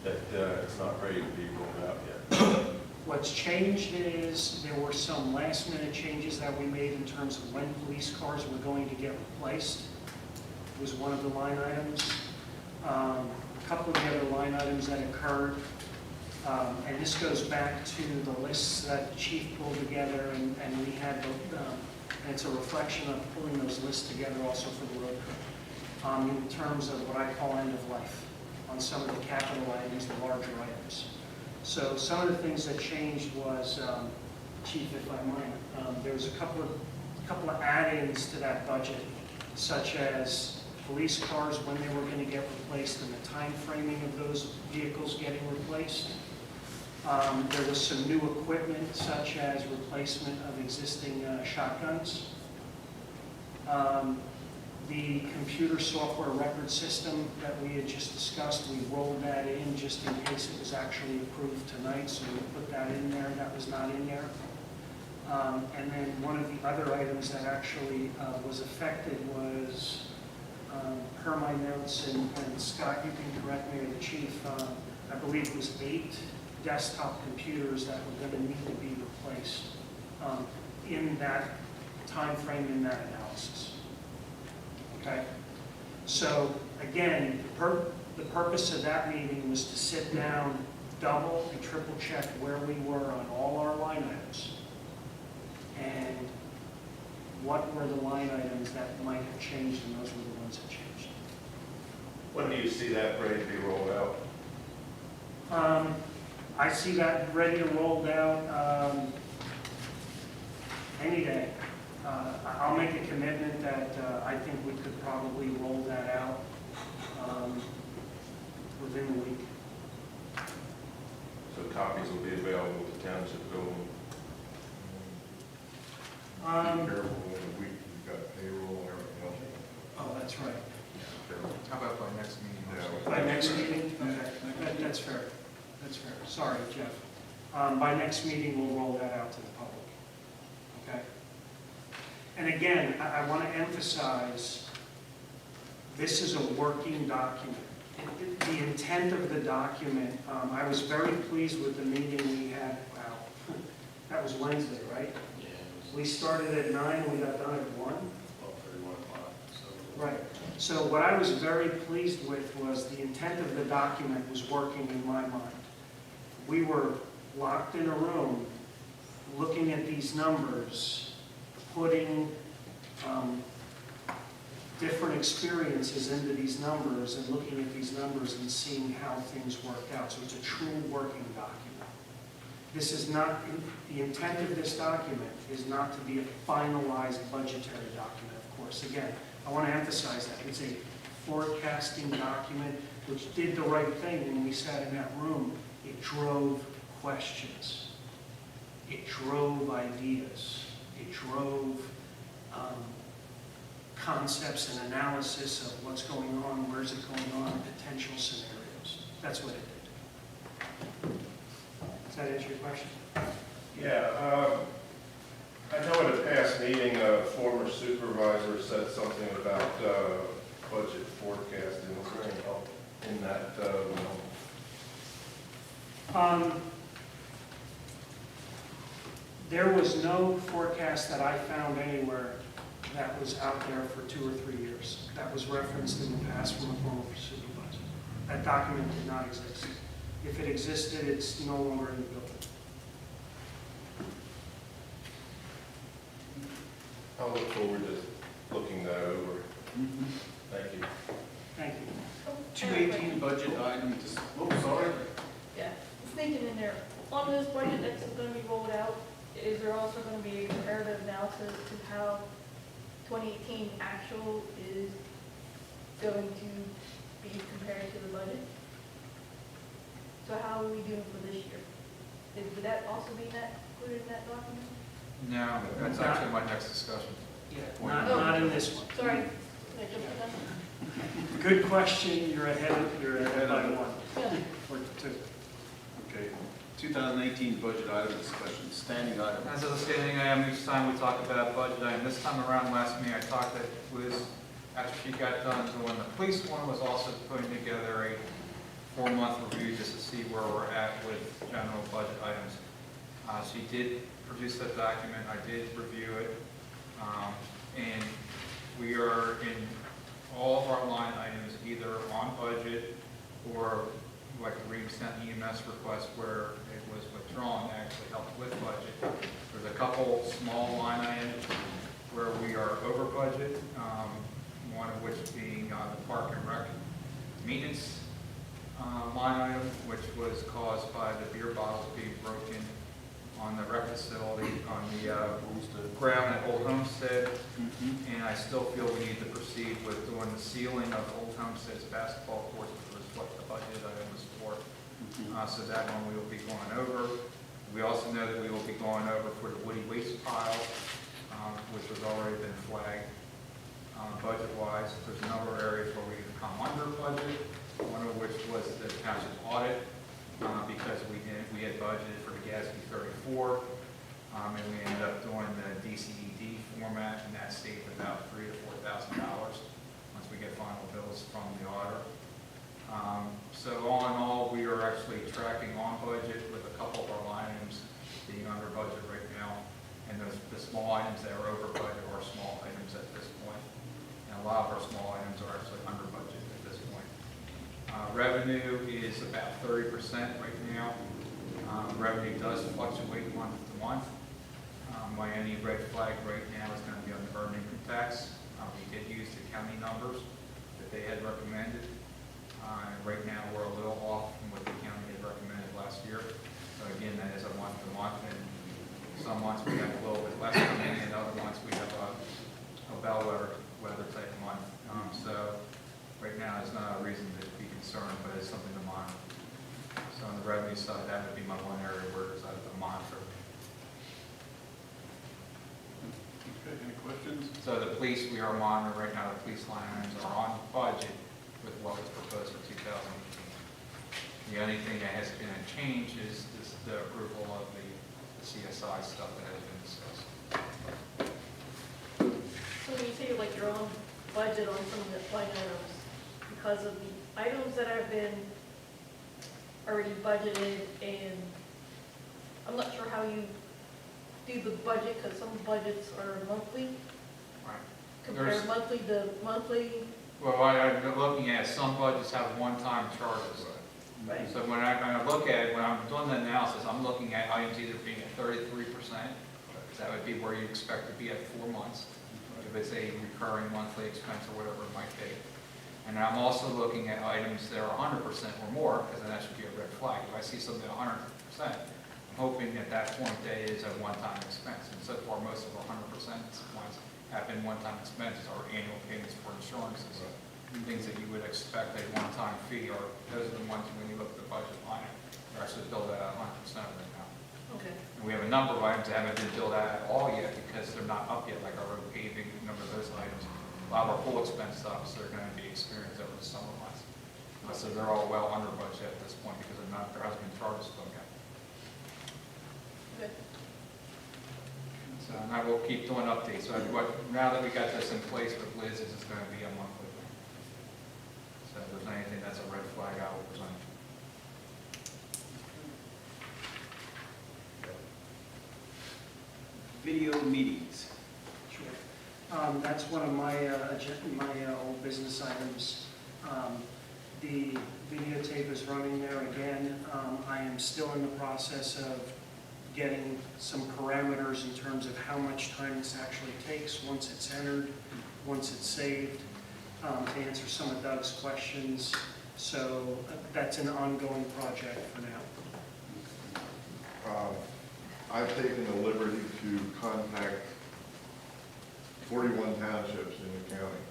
That it's not ready to be rolled out yet. What's changed is there were some last-minute changes that we made in terms of when police cars were going to get replaced. It was one of the line items. A couple of the other line items that occurred, and this goes back to the lists that the chief pulled together, and we had, and it's a reflection of pulling those lists together also for the road crew, in terms of what I call end of life on some of the capital items, the larger items. So some of the things that changed was, Chief, if I might, there was a couple of add-ins to that budget, such as police cars, when they were going to get replaced, and the time framing of those vehicles getting replaced. There was some new equipment, such as replacement of existing shotguns. The computer software record system that we had just discussed, we rolled that in just in case it was actually approved tonight, so we put that in there. That was not in there. And then one of the other items that actually was affected was, per my notes, and Scott, you can correct me, or the chief, I believe it was 8 desktop computers that were going to need to be replaced in that time frame, in that analysis. Okay? So again, the purpose of that meeting was to sit down, double and triple check where we were on all our line items, and what were the line items that might have changed, and those were the ones that changed. When do you see that ready to be rolled out? I see that ready to roll out any day. I'll make a commitment that I think we could probably roll that out within a week. So copies will be available at the township building. Be careful when you've got payroll and everything else. Oh, that's right. How about by next meeting? Yeah. By next meeting? Okay, that's fair. That's fair. Sorry, Jeff. By next meeting, we'll roll that out to the public. Okay? And again, I want to emphasize, this is a working document. The intent of the document, I was very pleased with the meeting we had. Wow, that was Wednesday, right? Yeah, it We started at 9 and we got done at 1. was 12:31 o'clock, so. Right. So what I was very pleased with was the intent of the document was working in my mind. We were locked in a room, looking at these numbers, putting different experiences into these numbers and looking at these numbers and seeing how things worked out. So it's a true working document. This is not, the intent of this document is not to be a finalized budgetary document, of course. Again, I want to emphasize that. It's a forecasting document which did the right thing when we sat in that room. It drove questions. It drove ideas. It drove concepts and analysis of what's going on, where's it going on, potential scenarios. That's what it did. Does that answer your question? Yeah, I know at a past meeting, a former supervisor said something about budget forecasting. Was there any help in that? There was no forecast that I found anywhere that was out there for 2 or 3 years. That was referenced in the past from a former supervisor. That document did not exist. If it existed, it's no longer in the building. I'll look forward to looking that over. Thank you. Thank you. 218 budget items, oh, sorry. Yeah, sneaking in there, on this budget that's going to be rolled out, is there also going to be a comparative analysis to how 2018 actual is going to be compared to the budget? So how are we doing for this year? Would that also be included in that document? No, that's actually my next discussion. Yeah, not in this one. Sorry, did I jump the gun? Good question. You're ahead by one Yeah. or 2. Okay, 2018 budget item discussion, standing items. As a standing item, each time we talk about budget item, this time around last meeting, I talked that Liz, after she got done doing the police one, was also putting together a 4-month review just to see where we're at with general budget items. She did produce that document, I did review it, and we are in all of our line items either on budget or like the Reeves EMS request where it was withdrawn to actually help with budget. There's a couple small line items where we are over budget, one of which being the park and rec maintenance line item, which was caused by the beer bottles being broken on the rec facility on the ground at Old Homestead. And I still feel we need to proceed with doing the sealing of Old Homestead's basketball court, which was what the budget item was for. So that one we will be going over. We also know that we will be going over for the woody waste pile, which has already been flagged budget-wise. There's a number of areas where we come under budget, one of which was the township audit, because we had budgeted for the GASB 34, and we ended up doing the DCED format, and that saved about $3,000 to $4,000 once we get final bills from the auditor. So all in all, we are actually tracking on budget with And the small items that are over budget are small items at this point. And a lot of our small items are actually under budget at this point. Revenue is about 30% right now. Revenue does fluctuate month to month. My only red flag right now is going to be on the earned income tax. We did use the county numbers that they had recommended. And right now, we're a little off from what the county had recommended last year. So again, that is a month to month, and some months we have a little bit less coming in, and other months we have a bellwether weather type month. So right now, it's not a reason to be concerned, but it's something to monitor. So on the revenue side, that would be my one area where it's a monitor. Okay, any questions? So the police, we are monitoring right now, the police line items are on budget with what was proposed for 2018. The only thing that has been a change is the approval of the CSI stuff that has been discussed. So when you say like you're on budget on some of the line items, because of the items that have been already budgeted, and I'm not sure how you do the budget, because some budgets are monthly, Right. compare There's- monthly to monthly. Well, I'm looking at some budgets have one-time charges. So when I look at it, when I'm doing the analysis, I'm looking at items either being at 33%, that would be where you expect to be at 4 months, if it's a recurring monthly expense or whatever it might be. And I'm also looking at items that are 100% or more, because then that should be a red flag. If I see something at 100%, I'm hoping at that point that is a one-time expense. And so far, most of our 100% ones have been one-time expenses or annual payments for insurances. Things that you would expect a one-time fee, or those are the ones when you look at the budget line, they're actually billed at 100% right now. Okay. And we have a number of items that haven't been billed out at all yet because they're not up yet, like our road paving, a number of those items. A lot of our full expense stuff, so they're going to be experienced over the summer months. So they're all well under budget at this point because there hasn't been charges to them yet. Good. So, and I will keep doing updates. So now that we got this in place with Liz, this is going to be a monthly thing. So if there's anything that's a red flag, I will present. Video meetings. Sure. That's one of my old business items. The videotape is running there again. I am still in the process of getting some parameters in terms of how much time this actually takes once it's entered, once it's saved, to answer some of Doug's questions. So that's an ongoing project for now. I've taken the liberty to contact 41 townships in the county,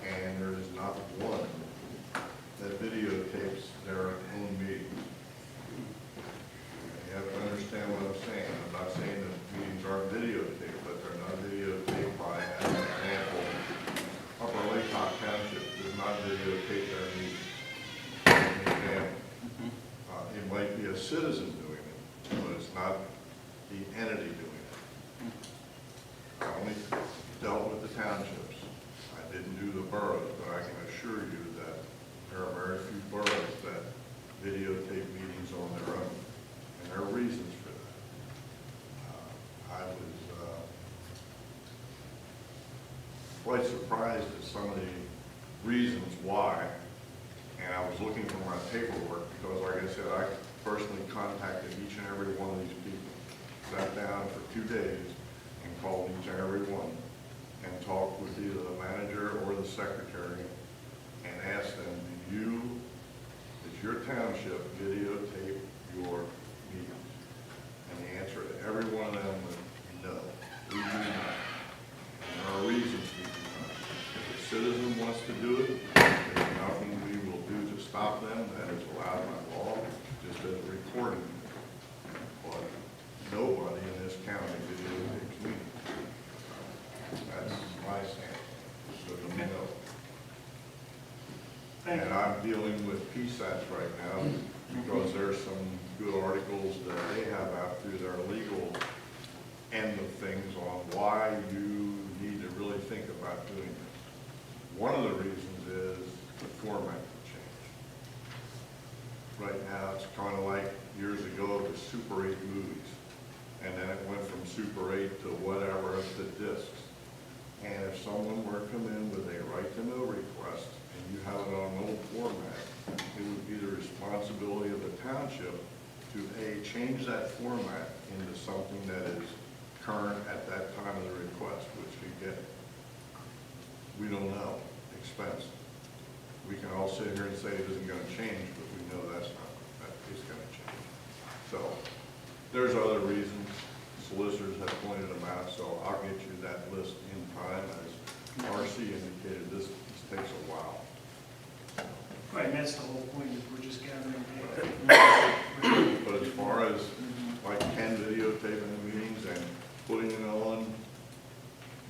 and there is not one that videotapes their own meetings. You have to understand what I'm saying. I'm not saying that meetings aren't videotaped, but they're not videotaped by, as an example, Upper Lake Top Township does not videotape their meetings. As an example. It might be a citizen doing it, but it's not the entity doing it. I only dealt with the townships. I didn't do the boroughs, but I can assure you that there are very few boroughs that videotape meetings on their own, and there are reasons for that. I was quite surprised at some of the reasons why, and I was looking for my paperwork because, like I said, I personally contacted each and every one of these people, sat down for 2 days and called each and every one and talked with either the manager or the secretary and asked them, does your township videotape your meetings? And the answer to every one of them was no, we do not. And there are reasons we do not. If a citizen wants to do it, there's nothing we will do to stop them. That is allowed by law, just as a recording. But nobody in this county videotapes meetings. That's my stance, so you know. Thank you. And I'm dealing with PSATs right now because there's some good articles that they have out through their legal end of things on why you need to really think about doing this. One of the reasons is the format will change. Right now, it's kind of like years ago, it was Super 8 movies. and then it went from Super 8 to whatever up to discs. And if someone were to come in with a right-to-know request, and you have it on an old format, it would be the responsibility of the township to A, change that format into something that is current at that time of the request, which could get, we don't know, expensive. We can all sit here and say it isn't gonna change, but we know that is gonna change. So, there's other reasons, solicitors have pointed them out, so I'll get you that list in time. As RC indicated, this takes a while. Right, and that's the whole point, is we're just gathering data. But as far as, like Ken videotaping the meetings and putting it on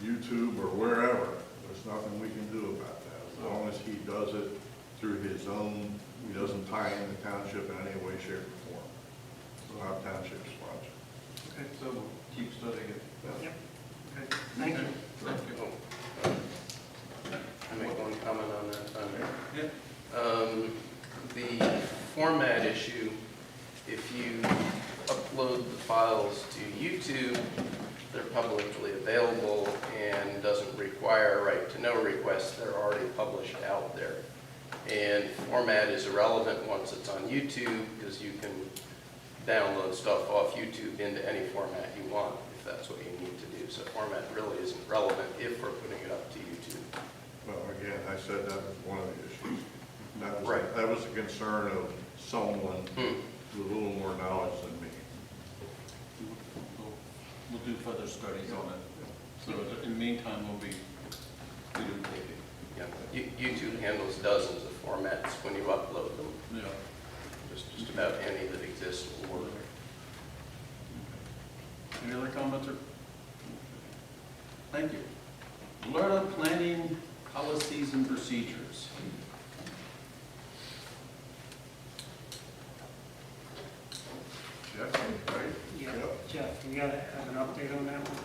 YouTube or wherever, there's nothing we can do about that. As long as he does it through his own, he doesn't tie in the township in any way, shape, or form. So our township sponsor. Okay, so we'll keep studying it. Yep. Okay, thank you. I make one comment on that, if I may. Yeah. The format issue, if you upload the files to YouTube, they're publicly available and doesn't require a right-to-know request. They're already published out there. And format is irrelevant once it's on YouTube, because you can download stuff off YouTube into any format you want, if that's what you need to do. So format really isn't relevant if we're putting it up to YouTube. Well, again, I said that was one of the issues. Right. That was a concern of someone with a little more knowledge than me. We'll do further studies on it. So in the meantime, we'll be videotaping. Yeah. YouTube handles dozens of formats when you upload them. Yeah. Just about any that exist will work. Any other comments or? Thank you. LERTA planning policies and procedures. Jeff, right? Yeah, Yep. Jeff, you gotta have an update on that one?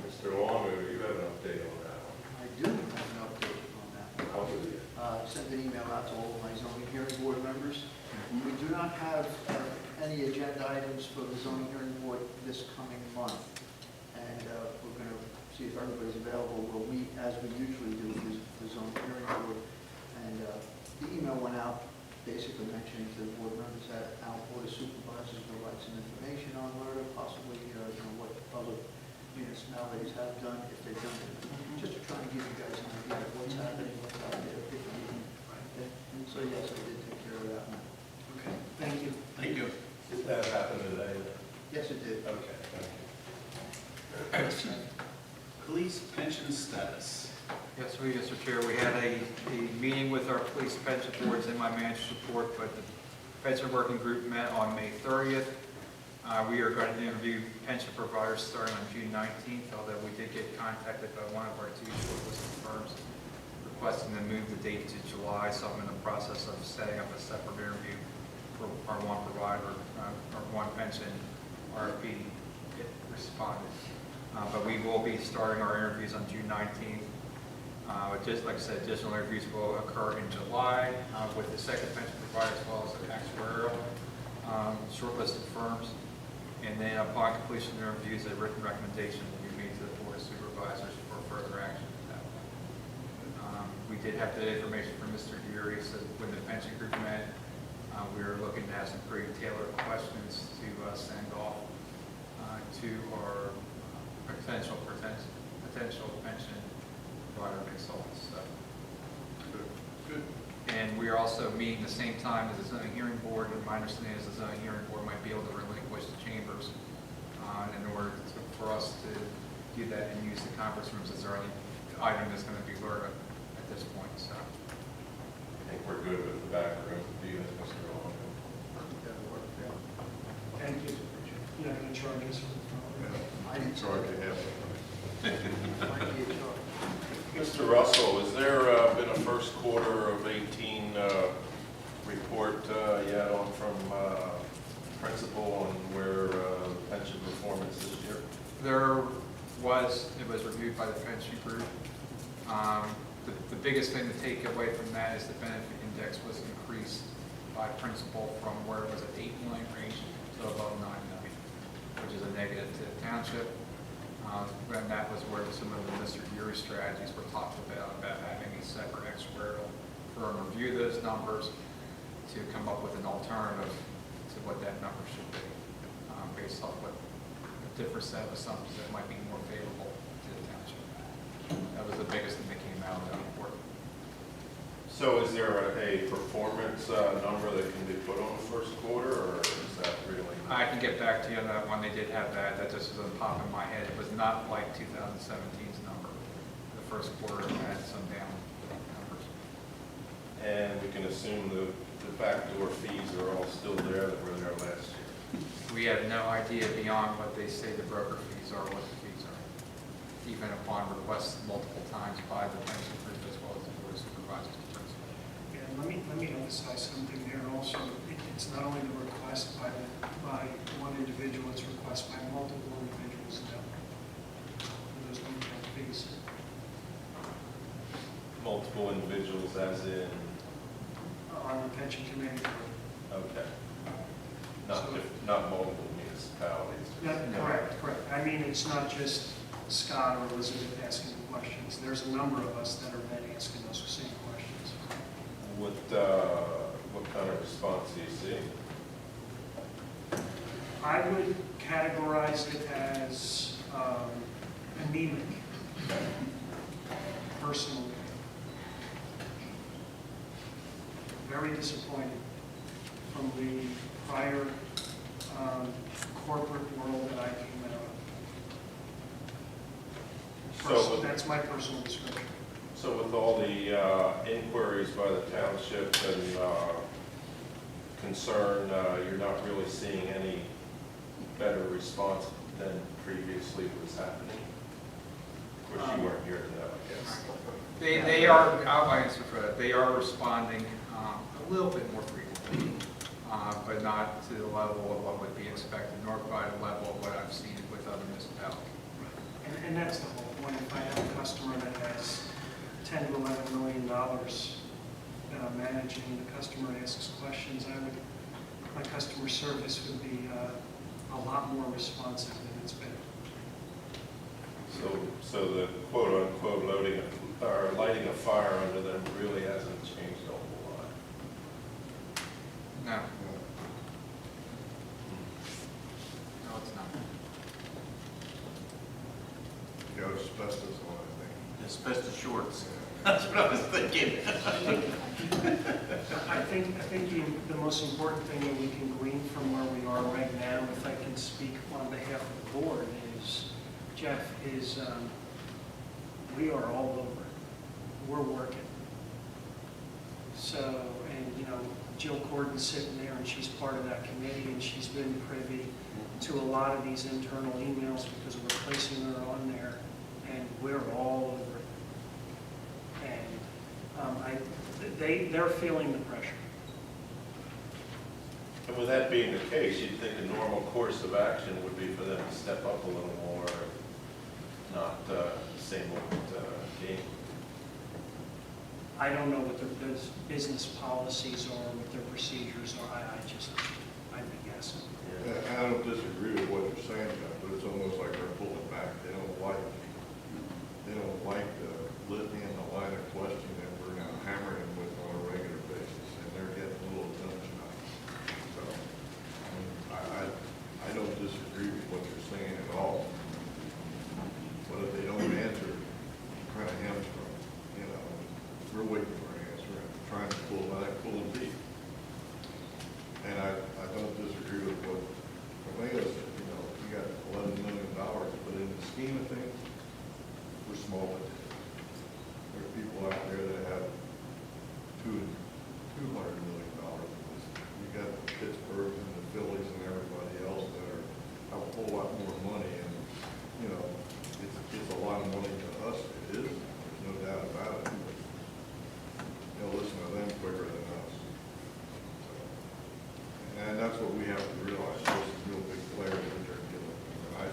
Mr. Longo, you have an update on that one. I do have an update on that. How was it? Sent an email out to all of my zoning hearing board members. We do not have any agenda items for the zoning hearing board this coming month. And we're going to see if everybody's available. We'll meet as we usually do with the zoning hearing board. And the email went out basically mentioning to the board members that our board of supervisors will provide some information on LERTA, possibly what other municipalities have done, if they've done it, just to try and give you guys an idea of what's happening, what's out there. Okay. So yes, I did take care of that one. Okay, thank you. Thank you. Did that happen today? Yes, it did. Okay, thank you. Police pension status. Yes, Mr. Chair, we had a meeting with our police pension boards in my manager's report, but the pension working group met on May 30th. We are going to interview pension providers starting on June 19th, although we did get contacted by one of our two shortlisted firms requesting to move the date to July, so I'm in the process of setting up a separate interview for our one provider, our one pension RFP responded. But we will be starting our interviews on June 19th. Just like I said, additional interviews will occur in July with the second pension provider as well as the actuarial shortlisted firms. And then upon completion of interviews, a written recommendation will be made to the Board of Supervisors for further action at that point. We did have the information from Mr. Geary, so when the pension group met, we were looking to have some pretty tailored questions to send off to our potential pension provider consultants. So. Good. And we are also meeting the same time as the zoning hearing board, and my understanding is the zoning hearing board might be able to relinquish the chambers in order for us to do that and use the conference rooms as our only item that's going to be LERTA at this point. So. I think we're good with the back room, Mr. Longo. That'll work, yeah. Thank you. You're not gonna charge us for the phone? I didn't Charge you half. Might be a charge. Mr. Russell, has there been a first quarter of 18 report yet on from principal on where pension performance this year? It was reviewed by the pension group. The biggest thing to take away from that is the benefit index was increased by principal from where it was at 8 million range to above 9 million. which is a negative to the township. And that was where some of the Mr. Geary strategies were talked about having a separate actuarial firm review those numbers to come up with an alternative to what that number should be, based off what a different set of assumptions that might be more favorable to the township. That was the biggest thing that came out of that report. So is there a performance number that can be put on the first quarter, or is that really? I can get back to you on that one. They did have that. That just doesn't pop in my head. It was not like 2017's number. The first quarter had some down numbers. And we can assume the backdoor fees are all still there that were there last year. We have no idea beyond what they say the broker fees are, what the fees are, even upon request multiple times by the pension group as well as the board of supervisors and principal. Yeah, let me emphasize something there also. It's not only the request by one individual, it's request by multiple individuals now. Those are fees. Multiple individuals as in, On the pension committee. okay. Not multiple municipalities. Correct. I mean, it's not just Scott or Elizabeth asking the questions. There's a number of us that are then asking those same questions. What kind of response do you see? I would categorize it as anemic, personally. Very disappointed from the prior corporate world that I came out of. So, That's my personal description. so with all the inquiries by the township and concern, you're not really seeing any better response than previously was happening? Of course, you weren't here to know, I guess. They are, I'll answer for that. They are responding a little bit more frequently, but not to the level of what would be expected, nor by the level of what I've seen with other municipalities. And that's the whole point. If I have a customer that has $10 to $11 million that I'm managing, the customer asks questions, my customer service would be a lot more responsive than it's been. So the quote-unquote lighting a fire under them really hasn't changed a whole lot. No. No, it's not. You got asbestos on, I Asbestos shorts. That's what I was thinking. I think the most important thing that we can glean from where we are right now, if I can speak on behalf of the board, is, Jeff, we are all over it. We're working. So, and Jill Corden's sitting there and she's part of that committee and she's been privy to a lot of these internal emails because we're placing her on there and we're all over it. And they're feeling the pressure. And with that being the case, you'd think a normal course of action would be for them to step up a little more, not the same old game. I don't know what their business policies are, what their procedures are. I'd be guessing. think. I don't disagree with what you're saying, Jeff, but it's almost like they're pulling back. They don't like the litany and the line of questioning that we're now hammering them with on a regular basis, and they're getting a little done tonight. So, I don't disagree with what you're saying at all. But if they don't answer, kind of hamstrung. We're waiting for an answer and trying to pull deep. And I don't disagree with what Romeo said. We got $11 million, but in the scheme of things, we're small. There are people out there that have $200 million. We got the Pittsburghs and the Phillies and everybody else that have a whole lot more money. And it's a lot of money to us. It is. There's no doubt about it. They'll listen to them quicker than us. And that's what we have to realize. There's some real big players that they're dealing with. And I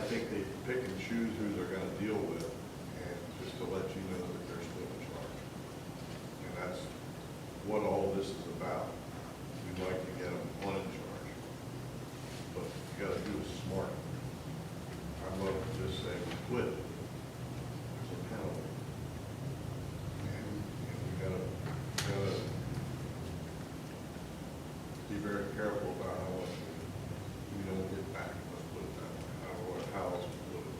think they pick and choose who they're going to deal with, and just to let you know that they're still in charge. And that's what all this is about. We we'd like to get them one in charge. But you gotta do it smart. I'd love to just say, quit. There's a penalty. And, we gotta be very careful about how much we don't get back, let's put it that way, how else we do it.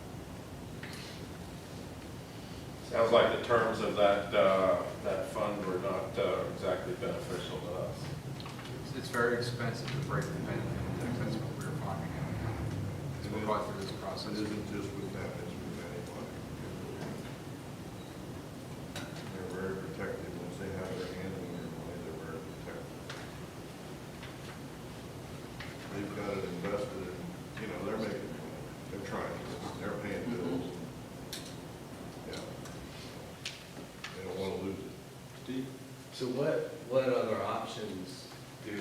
Sounds like the terms of that, that fund were not exactly beneficial to us. It's very expensive to break the benefit index, that's what we're finding out. As we're going through this It process. isn't just with them, it's with anybody. They're very protective, once they have their hand in their money, they're very protective. They've got it invested in, they're making money, they're trying, they're paying bills. Yeah. They don't want to lose it. Steve? So what other options do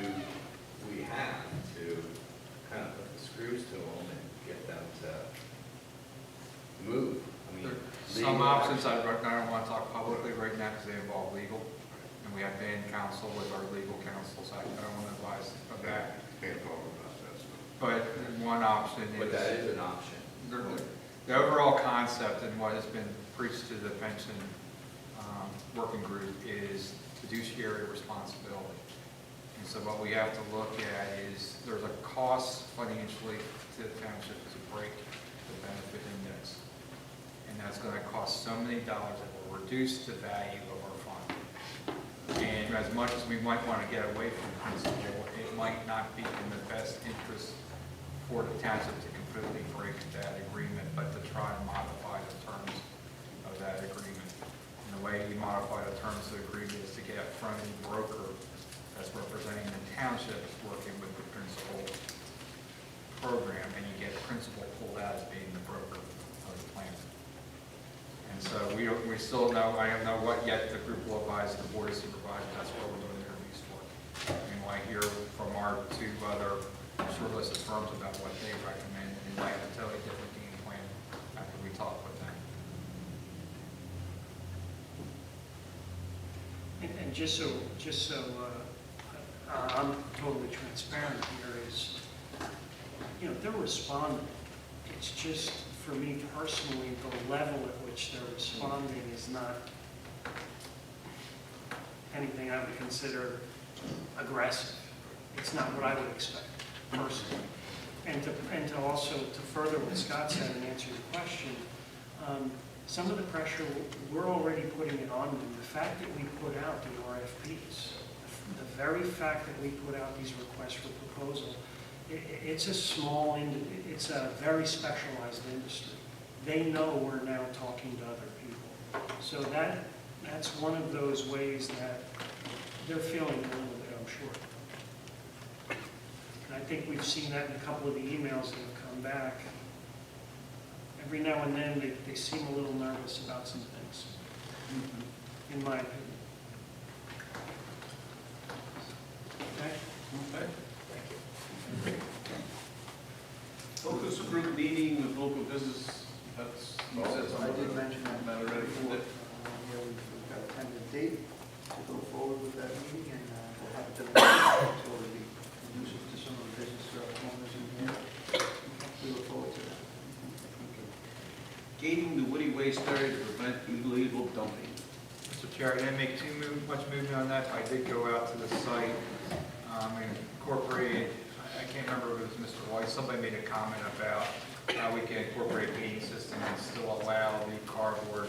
we have to kind of put the screws to them and get them to move? I mean, Some legal options action. I don't want to talk publicly right now because they involve legal. And we have been in counsel with our legal counsel, so I don't want to advise of that. Can't talk about that stuff. But one option is. But that is an option. The overall concept and what has been preached to the pension working group is fiduciary responsibility. And so what we have to look at is there's a cost financially to the township to break the benefit index. And that's going to cost so many dollars that will reduce the value of our fund. And as much as we might want to get away from principle, it might not be in the best interest for the township to completely break that agreement, but to try and modify the terms of that agreement. And the way you modify the terms of the agreement is to get a front-end broker that's representing the township working with the principal program, and you get principal pulled out as being the broker of the plan. And so we still know, I don't know what yet the group will advise the board of supervisors, that's what we're doing interviews for. And when I hear from our two other shortlisted firms about what they recommend, and they have a totally different game plan after we talk with them. And just so I'm totally transparent here is, they're responding. It's just, for me personally, the level at which they're responding is not anything I would consider aggressive. It's not what I would expect personally. And to also, to further what Scott said and answer your question, some of the pressure, we're already putting it on them. The fact that we put out the RFPs, the very fact that we put out these requests for proposal, it's it's a very specialized industry. They know we're now talking to other people. So that's one of those ways that they're feeling a little bit, I'm sure. And I think we've seen that in a couple of the emails that have come back. Every now and then, they seem a little nervous about some things, in my opinion. Okay? Okay. Focus group meeting with local business, that's, you said I something. did mention that Matter ready for it. Yeah, we've got a tentative date to go forward with that meeting, and we'll have it to so it'll be conducive to some of the business owners in here. We look forward to that. Gating the woody waste area to prevent illegal dumping. Mr. Chair, I didn't make much movement on that. I did go out to the site and incorporated, I can't remember if it was Mr. White, somebody made a comment about how we can incorporate a gating system and still allow the cardboard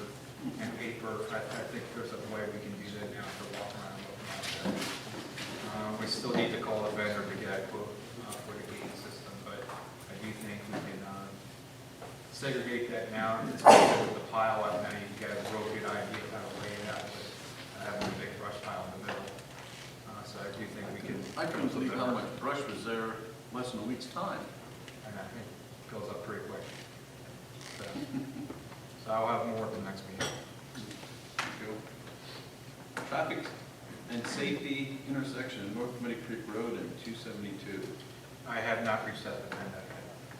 and paper. I think there's a way we can do that now for walking around looking out there. We still need to call a vendor to get a quote for the gating system, but I do think we can segregate that now. With the pile up now, you get a real good idea of how to lay it out with having a big brush pile in the middle. So I do think we can. I couldn't believe how much brush was there less than a week's time. And I think it goes up pretty quick. So I'll have more at the next meeting. Traffic and safety intersection, North Committee Creek Road and 272. I have not reached out to them yet.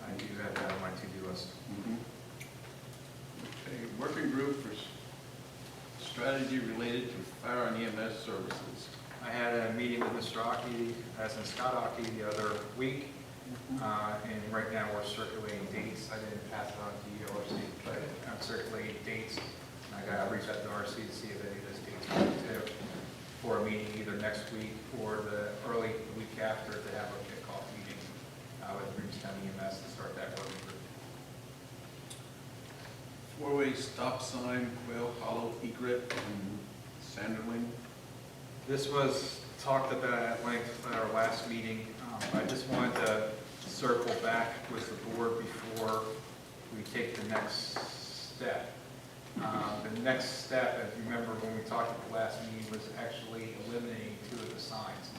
I do have that on my to-do list. Okay, working group for strategy related to fire and EMS services. I had a meeting with Mr. Aki, as in Scott Aki the other week. And right now we're circulating dates. I didn't pass it on to you, RC, but I'm circulating dates. And I got to reach out to RC to see if any of those dates are too, for a meeting either next week or the week after to have a kickoff meeting with Greenstown EMS to start that working group. Four-way stop sign, Quail Hollow, Egret, and Sanderling. This was talked about at length at our last meeting. I just wanted to circle back with the board before we take the next step. The next step, as you remember when we talked at the last meeting, was actually eliminating 2 of the signs.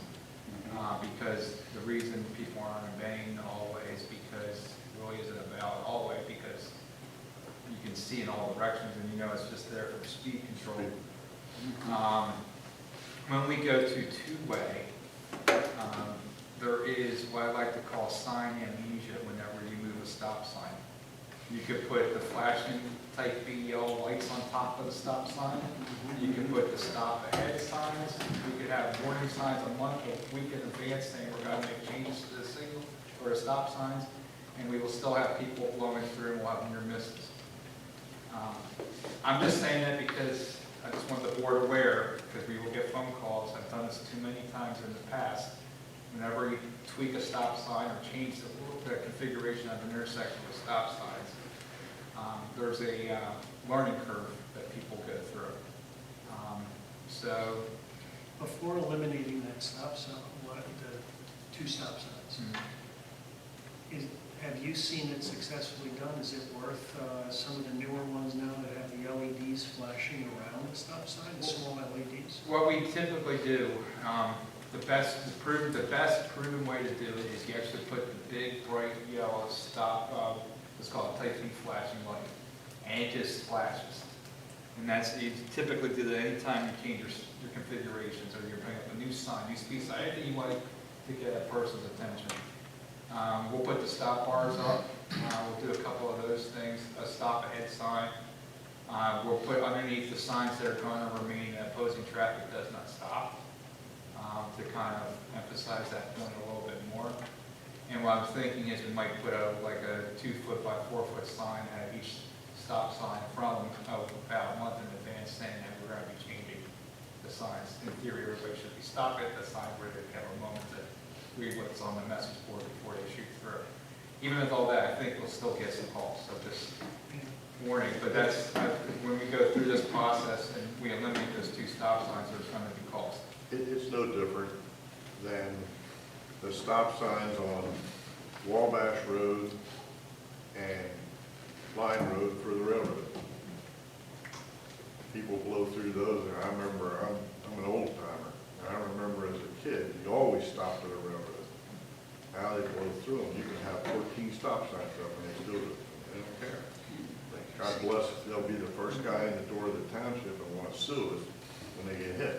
Because the reason people aren't obeying the hallway is because it really isn't a valid hallway, because you can see in all directions and you know it's just there for speed control. When we go to two-way, there is what I like to call sign amnesia whenever you move a stop sign. You could put the flashing type B yellow lights on top of the stop sign. You can put the stop ahead signs. You could have warning signs a month, a week in advance saying we're going to make changes to the signal or the stop signs, and we will still have people blowing through and we'll have near misses. I'm just saying that because I just want the board aware, because we will get phone calls. I've done this too many times in the past. Whenever you tweak a stop sign or change the configuration of an intersection with stop signs, there's a learning curve that people go through. So, Before eliminating that stop sign, the 2 stop signs, have you seen it successfully done? Is it worth some of the newer ones now that have the LEDs flashing around the stop sign, the small LEDs? what we typically do, the best proven way to do it is you actually put the big bright yellow stop, it's called a type B flashing light, and it just flashes. And that's, you typically do that anytime you change your configurations or you're putting up a new sign, new speed sign, anything you want to get a person's attention. We'll put the stop bars up. We'll do a couple of those things, a stop ahead sign. We'll put underneath the signs that are going to remain opposing traffic does not stop, to kind of emphasize that point a little bit more. And what I'm thinking is we might put like a 2-foot by 4-foot sign at each stop sign from about a month in advance saying that we're going to be changing the signs. In theory, everybody should be stopping at the sign where they have a moment to read what's on the message board before they shoot through. Even with all that, I think we'll still get some calls, so just warning. But that's, when we go through this process and we eliminate those 2 stop signs, there's going to be calls. It's no different than the stop signs on Wabash Road and Line Road for the railroad. People blow through those, and I remember, I'm an old timer, and I remember as a kid, you always stopped at a railroad. Now they blow through them. You can have 14 stop signs up and they still do it. They don't care. God bless, they'll be the first guy in the door of the township and want to sue us when they get hit.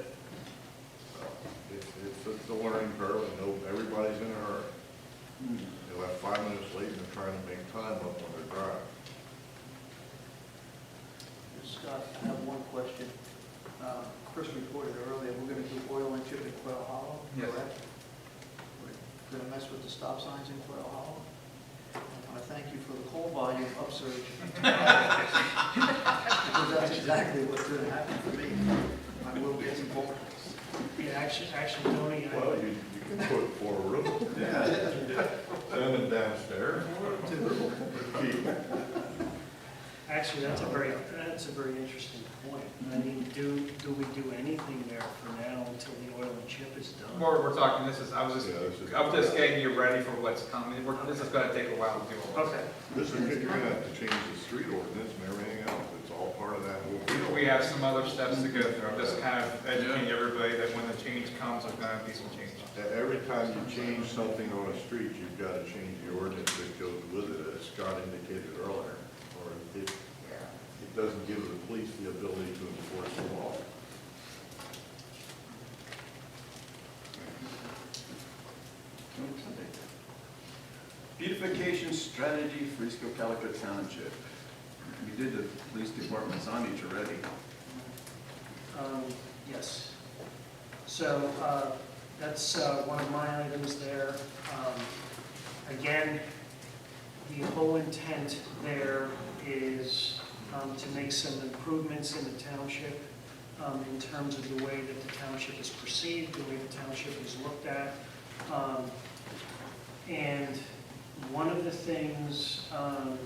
So it's a learning curve, and everybody's in a hurry. They left 5 minutes late and they're trying to make time up on their drive. Scott, I have one question. Chris reported earlier, we're going to do oil and chip in Quail Hollow, Yes. correct? We're going to mess with the stop signs in Quail Hollow. I want to thank you for the call volume upsurge. Because that's exactly what's going to happen for me. I will get some phone calls. Yeah, actually, Tony, Well, you can put 4 rooms. Send them downstairs. actually, that's a very interesting point. I mean, do we do anything there for now until the oil and chip is done? We're talking, I'm just getting you ready for what's coming. This is going to take a while to do all this. Okay. This is, you're going to have to change the street ordinance and everything else. It's all part of that whole deal. We have some other steps to go through. I'm just kind of educating everybody that when the change comes, there's going to be some change. Every time you change something on a street, you've got to change the ordinance that goes with it, as Scott indicated earlier. Or it doesn't give the police the ability to enforce the law. Beautification strategy for East Cocalico Township. We did the police department signage already. Yes. So That's one of my items there. Again, the whole intent there is to make some improvements in the township in terms of the way that the township is perceived, the way the township is looked at. And one of the things, I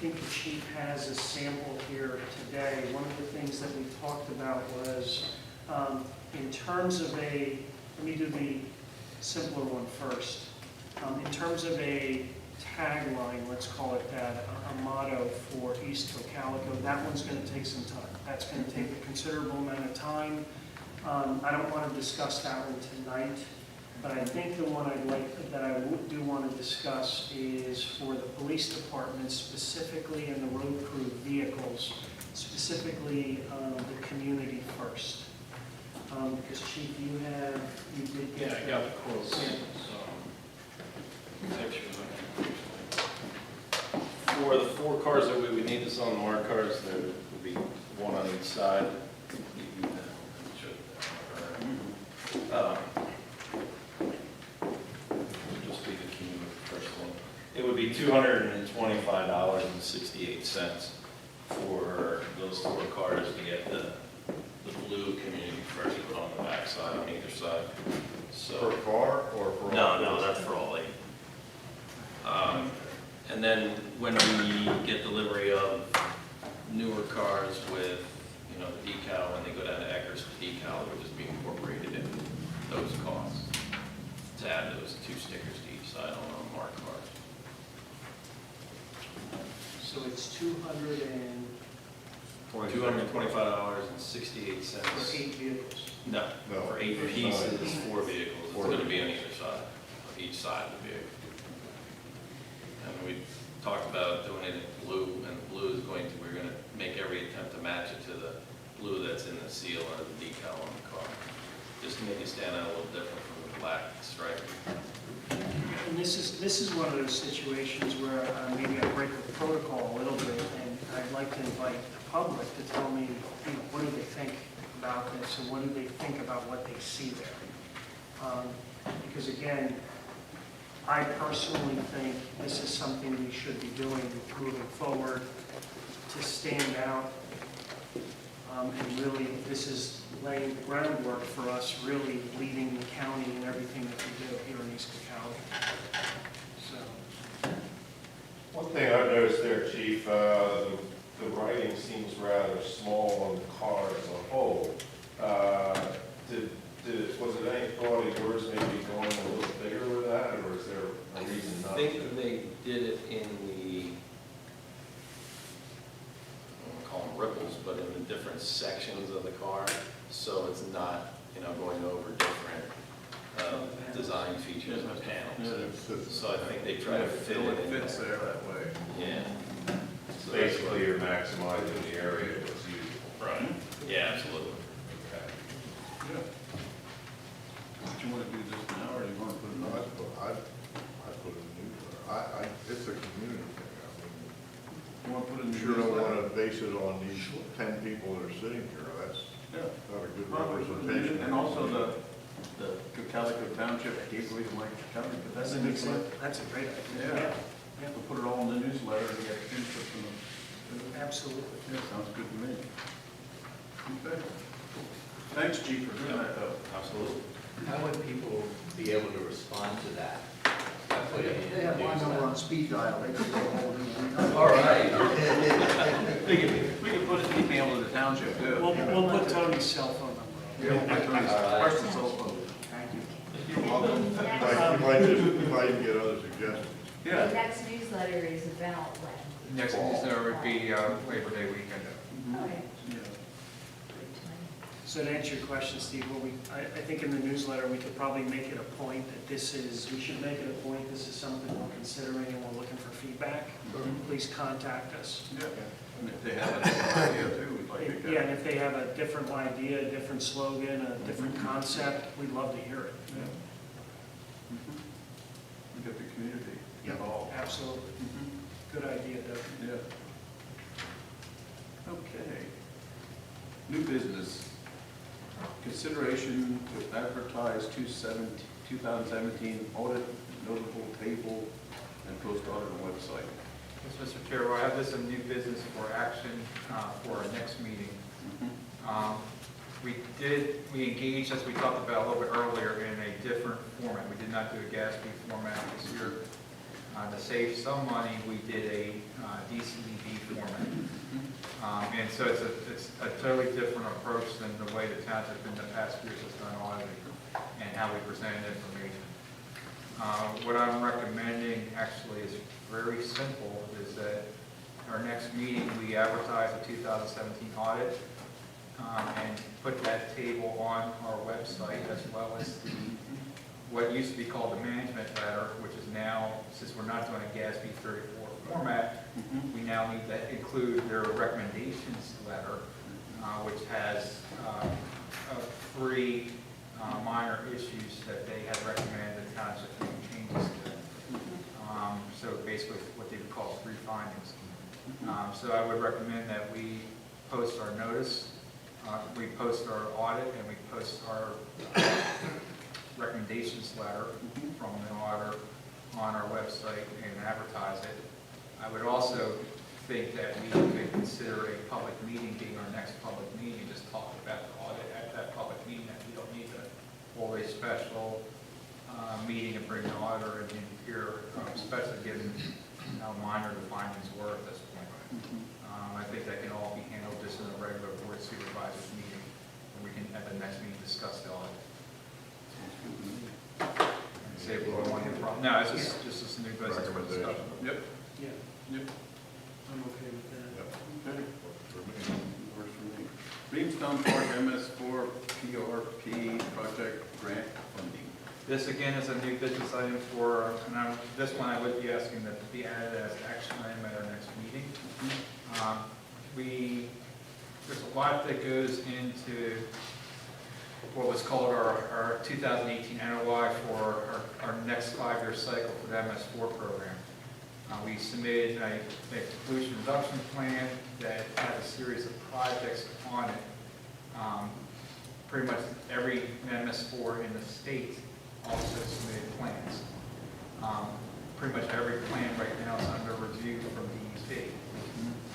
think the chief has a sample here today. One of the things that we talked about was in terms of let me do the simpler one first. In terms of a tagline, let's call it that, a motto for East Cocalico, that one's going to take some time. That's going to take a considerable amount of time. I don't want to discuss that one tonight, but I think the one I do want to discuss is for the police department, specifically in the road crew vehicles, specifically the community first. Because Chief, you did get. Yeah, I got the quotes. Pictures. For the 4 cars that we would need this on the marked cars, there would be 1 on each side. Just be the community first one. It would be $225.68 for those 4 cars to get the blue community first put on the back side on either side. So Per car or for all? No, that's for all 8. And then when we get delivery of newer cars with, the decal, when they go down to Eckers, the decal would just be incorporated in those costs to add those 2 stickers to each side on our marked cars. So it's $225.68. for 8 vehicles. No, No, for 8 for pieces, sides. 4 vehicles. It's Four. going to be on either side, of each side of the vehicle. And we talked about doing it in blue, and blue is we're going to make every attempt to match it to the blue that's in the seal or the decal on the car, just to make it stand out a little different from the black stripe. And this is one of those situations where maybe I break the protocol a little bit, and I'd like to invite the public to tell me, what do they think about this, and what do they think about what they see there? Because again, I personally think this is something we should be doing moving forward to stand out. And really, this is laying the groundwork for us really leading the county in everything that we do here in East Cocalico. So, One thing I've noticed there, Chief, the writing seems rather small on the car as a whole. Was it any thought of yours maybe going a little bigger with that, or is there a reason I not think to? they did it in the, I don't call them ripples, but in the different sections of the car, so it's not, going over different design features of panels. So I think they try to fit it in. It fits there that way. Yeah. So that's Basically, you're maximizing the area that's usable. Right, yeah, absolutely. Okay. Yeah. Do you want to do this now, or do you want to put it No, on? I put it in the newsletter. It's a community thing. You want to put it in the Sure don't newsletter? want to base it on these 10 people that are sitting here. That's Yeah. not a good Well, representation. and also the Cocalico Township gave away the Lake County, but that's an excellent. that's a great idea. Yeah. We'll put it all in the newsletter and get input from them. Absolutely. Yeah, sounds good to me. Okay. Thanks, Chief, for doing that, though. Absolutely. How would people be able to respond to that? Put it in They have my number newsletter. on speed dial. They can call me. All right. We can put an email to the township, too. We'll put Tony's cell phone number on. Yeah, we'll put Tony's All right. personal cell phone. Thank you. You're welcome. You might even get other suggestions. The Yeah. next newsletter is about when? Next newsletter would be Labor Day weekend. Okay. Yeah. So to answer your question, Steve, I think in the newsletter, we could probably make it a point that we should make it a point, this is something we're considering and we're looking for feedback. Please contact us. Yeah. And if they have a different idea, too, we'd like to get. Yeah, and if they have a different idea, a different slogan, a different concept, we'd love to hear it. Yeah. Mhm. We get the community involved. Absolutely. Good idea, Doug. Yeah. Okay. New business. Consideration to advertise 2017 audit notable table and post audit on website. Yes, Mr. Chair, well, I have this in new business for action for our next meeting. We engaged, as we talked about a little bit earlier, in a different format. We did not do a GASB format this year. To save some money, we did a DCED format. And so it's a totally different approach than the way the township in the past years has done auditing and how we present information. What I'm recommending actually is very simple, is that our next meeting, we advertise the 2017 audit and put that table on our website, as well as what used to be called the management letter, which is now, since we're not doing a GASB 34 format, we now need to include their recommendations letter, which has 3 minor issues that they have recommended the township make changes to. So basically what they would call 3 findings. So I would recommend that we post our notice, we post our audit, and we post our recommendations letter from the auditor on our website and advertise it. I would also think that we could consider a public meeting being our next public meeting, and just talk about the audit at that public meeting, that we don't need to hold a special meeting and bring the auditor in here, especially given how minor the findings were at this point. I think that can all be handled just in a regular board supervisors meeting, and we can at the next meeting discuss the audit. And save a little money in problem. No, it's just a new business for discussion. Yep. Yeah, Yep. I'm okay with that. Okay. Works for me. Reamstown Park MS4 PRP project grant funding. This again is a new business item for, and this one I would be asking that to be added as action item at our next meeting. There's a lot that goes into what was called our 2018 NOI for our next 5-year cycle for the MS4 program. We submitted a pollution reduction plan that had a series of projects on it. Pretty much every MS4 in the state also submitted plans. Pretty much every plan right now is under review from DEP.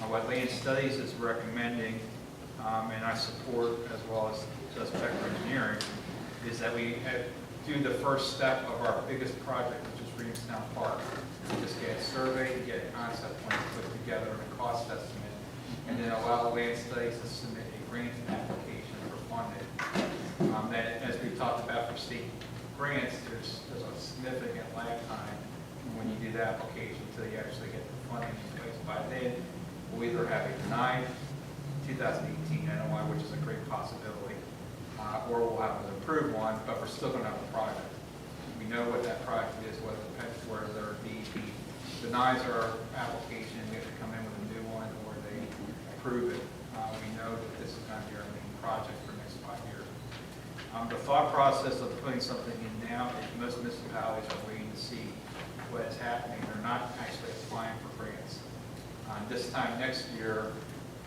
What Land Studies is recommending, and I support as well as does Becker Engineering, is that we do the first step of our biggest project, which is Reamstown Park. We just get a survey, get a concept plan put together and a cost estimate, and then allow Land Studies to submit a grant application for funding. That, as we talked about for state grants, there's a significant lag time when you do the application until you actually get the funding in place. By then, we'll either have a denied 2018 NOI, which is a great possibility, or we'll have an approved one, but we're still going to have a project. We know what that project is, whether DEP denies our application, we have to come in with a new one, or they approve it. We know that this is going to be our main project for the next 5 years. The thought process of putting something in now is most municipalities are waiting to see what's happening. They're not actually applying for grants. This time next year,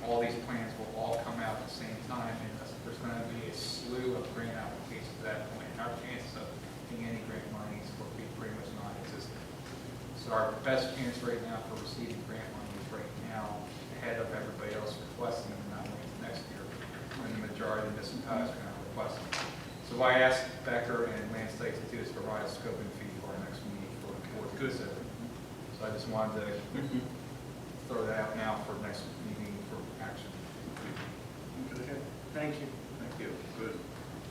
all these plans will all come out at the same time, and there's going to be a slew of grant applications at that point. And our chances of getting any grant monies will be pretty much non-existent. So our best chance right now for receiving grant monies right now, ahead of everybody else requesting them, and not waiting next year, when the majority of municipalities are going to request them. So what I asked Becker and Land Studies to do is provide a scoping fee for our next meeting for the board to consider. So I just wanted to throw that out now for next meeting for action. Okay. Thank you. Thank you. Good.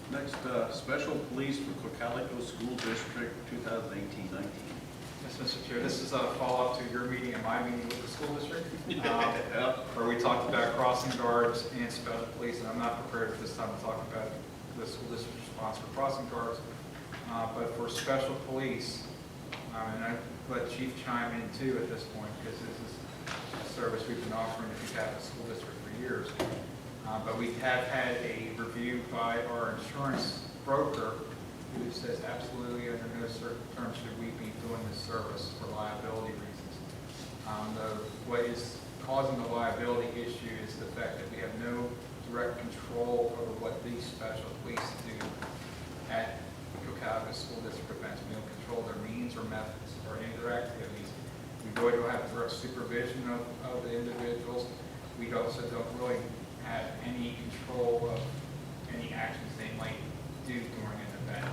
Next, special police for Cocalico School District 2018-19. Yes, Mr. Chair, this is a follow-up to your meeting and my meeting with the school district, where we talked about crossing guards and special police, and I'm not prepared at this time to talk about the school district's response for crossing guards, but for special police, and I let Chief chime in too at this point, because this is a service we've been offering if you've had the school district for years. But we have had a review by our insurance broker who says absolutely under no terms should we be doing this service for liability reasons. What is causing the liability issue is the fact that we have no direct control over what these special police do at Cocalico School District events. We don't control their means or methods or any of their activities. We really don't have direct supervision of the individuals. We also don't really have any control of any actions they might do during an event.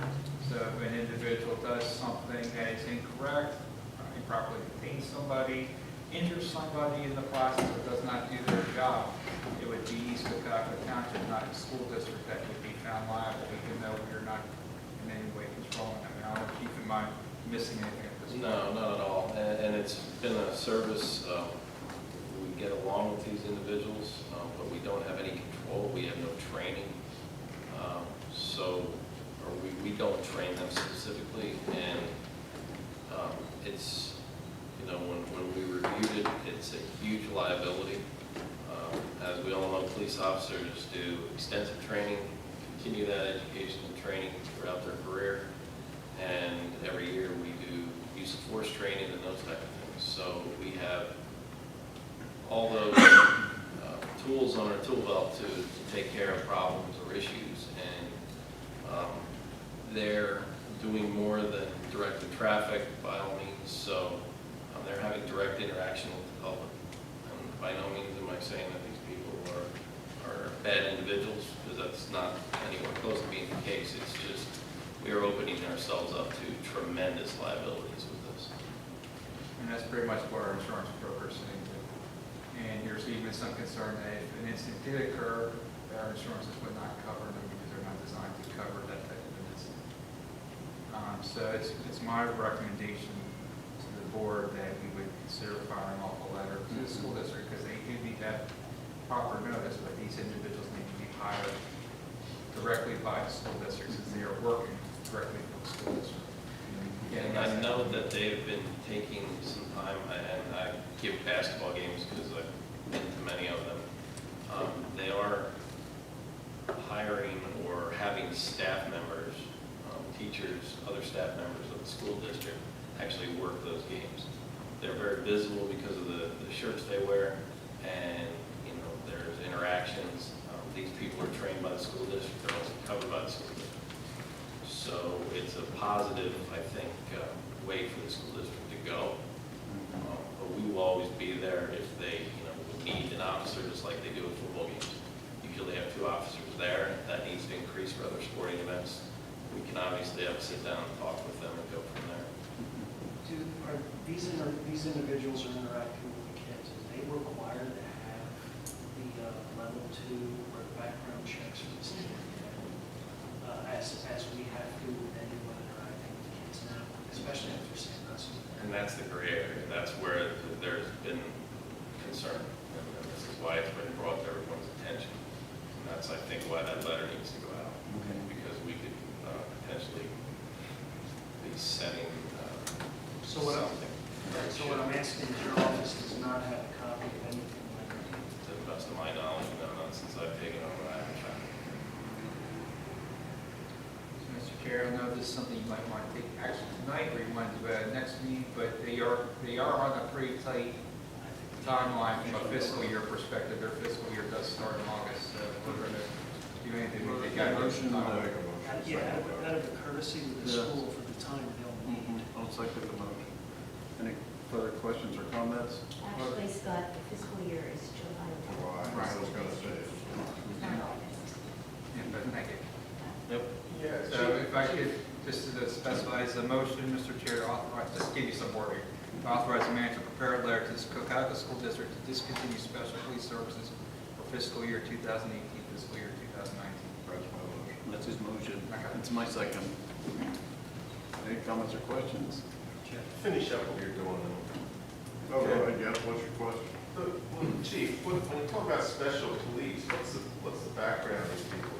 So if an individual does something that is incorrect, improperly detains somebody, injures somebody in the process, or does not do their job, it would be East Cocalico Township, not the school district, that would be found liable, even though we're not in any way controlling them. And I want to keep in mind missing anything at this point. No, not at all. And it's been a service, we get along with these individuals, but we don't have any control. We have no training. Or we don't train them specifically. And it's, you know, when we reviewed it, it's a huge liability. As we all know, police officers do extensive training, continue that education and training throughout their career. And every year we do use of force training and those type of things. So we have all those tools on our tool belt to take care of problems or issues. And they're doing more than directing traffic by all means. So they're having direct interaction with the public. And by no means am I saying that these people are bad individuals, because that's not anywhere close to being the case. It's just we are opening ourselves up to tremendous liabilities with this. And that's pretty much what our insurance broker is saying too. And there's even some concern that if an incident did occur, our insurances would not cover them because they're not designed to cover that type of an incident. So it's my recommendation to the board that we would consider filing off a letter to the school district, because they do need that proper notice, but these individuals need to be hired directly by the school district since they are working directly for the school district. And I know that they've been taking some time, and I give basketball games because I've been to many of them. They are hiring or having staff members, teachers, other staff members of the school district actually work those games. They're very visible because of the shirts they wear, and you know there's interactions. These people are trained by the school district. They're also covered by the school district. So it's a positive, I think, way for the school district to go. But we will always be there if they, you know, need an officer, just like they do at football games. Usually they have 2 officers there. If that needs to increase for other sporting events, we can obviously have a sit down and talk with them and go from there. Are these individuals are interacting with the kids, are they required to have the level 2 or background checks for this kid? As we have to with anyone interacting with the kids now, especially after St. Russell. And that's the gray area. That's where there's been concern. And this is why it's been brought to everyone's attention. And that's, I think, why that letter needs to go out. Okay. Because we could potentially be setting So what something. So what I'm asking is your office does not have a copy of anything like that? To the best of my knowledge, no, not since I've taken over, I haven't found it. Mr. Chair, I know this is something you might want to take action tonight, or you want to do it at next meeting, but they are on a pretty tight timeline from a fiscal year perspective. Their fiscal year does start in August, so we're going to do anything we got to Motion, I'll make a motion. Yeah, out of a courtesy with the Yeah. school for the time they'll need. I'll second the motion. Any further questions or comments? Actually, Scott, the fiscal year is July. I was gonna say. Not August. Yeah, but thank you. Yep. Yeah. So if I could, just to specify as a motion, Mr. Chair, to authorize, just give you some wording. To authorize the manager to prepare a letter to the Cocalico School District to discontinue special police services for fiscal year 2018, fiscal year 2019. That's my motion. That's his motion. Okay. It's my second. Any comments or questions? Finish up what you're doing. Oh, go ahead, yes, what's your question? Chief, when you talk about special police, what's the background of these people?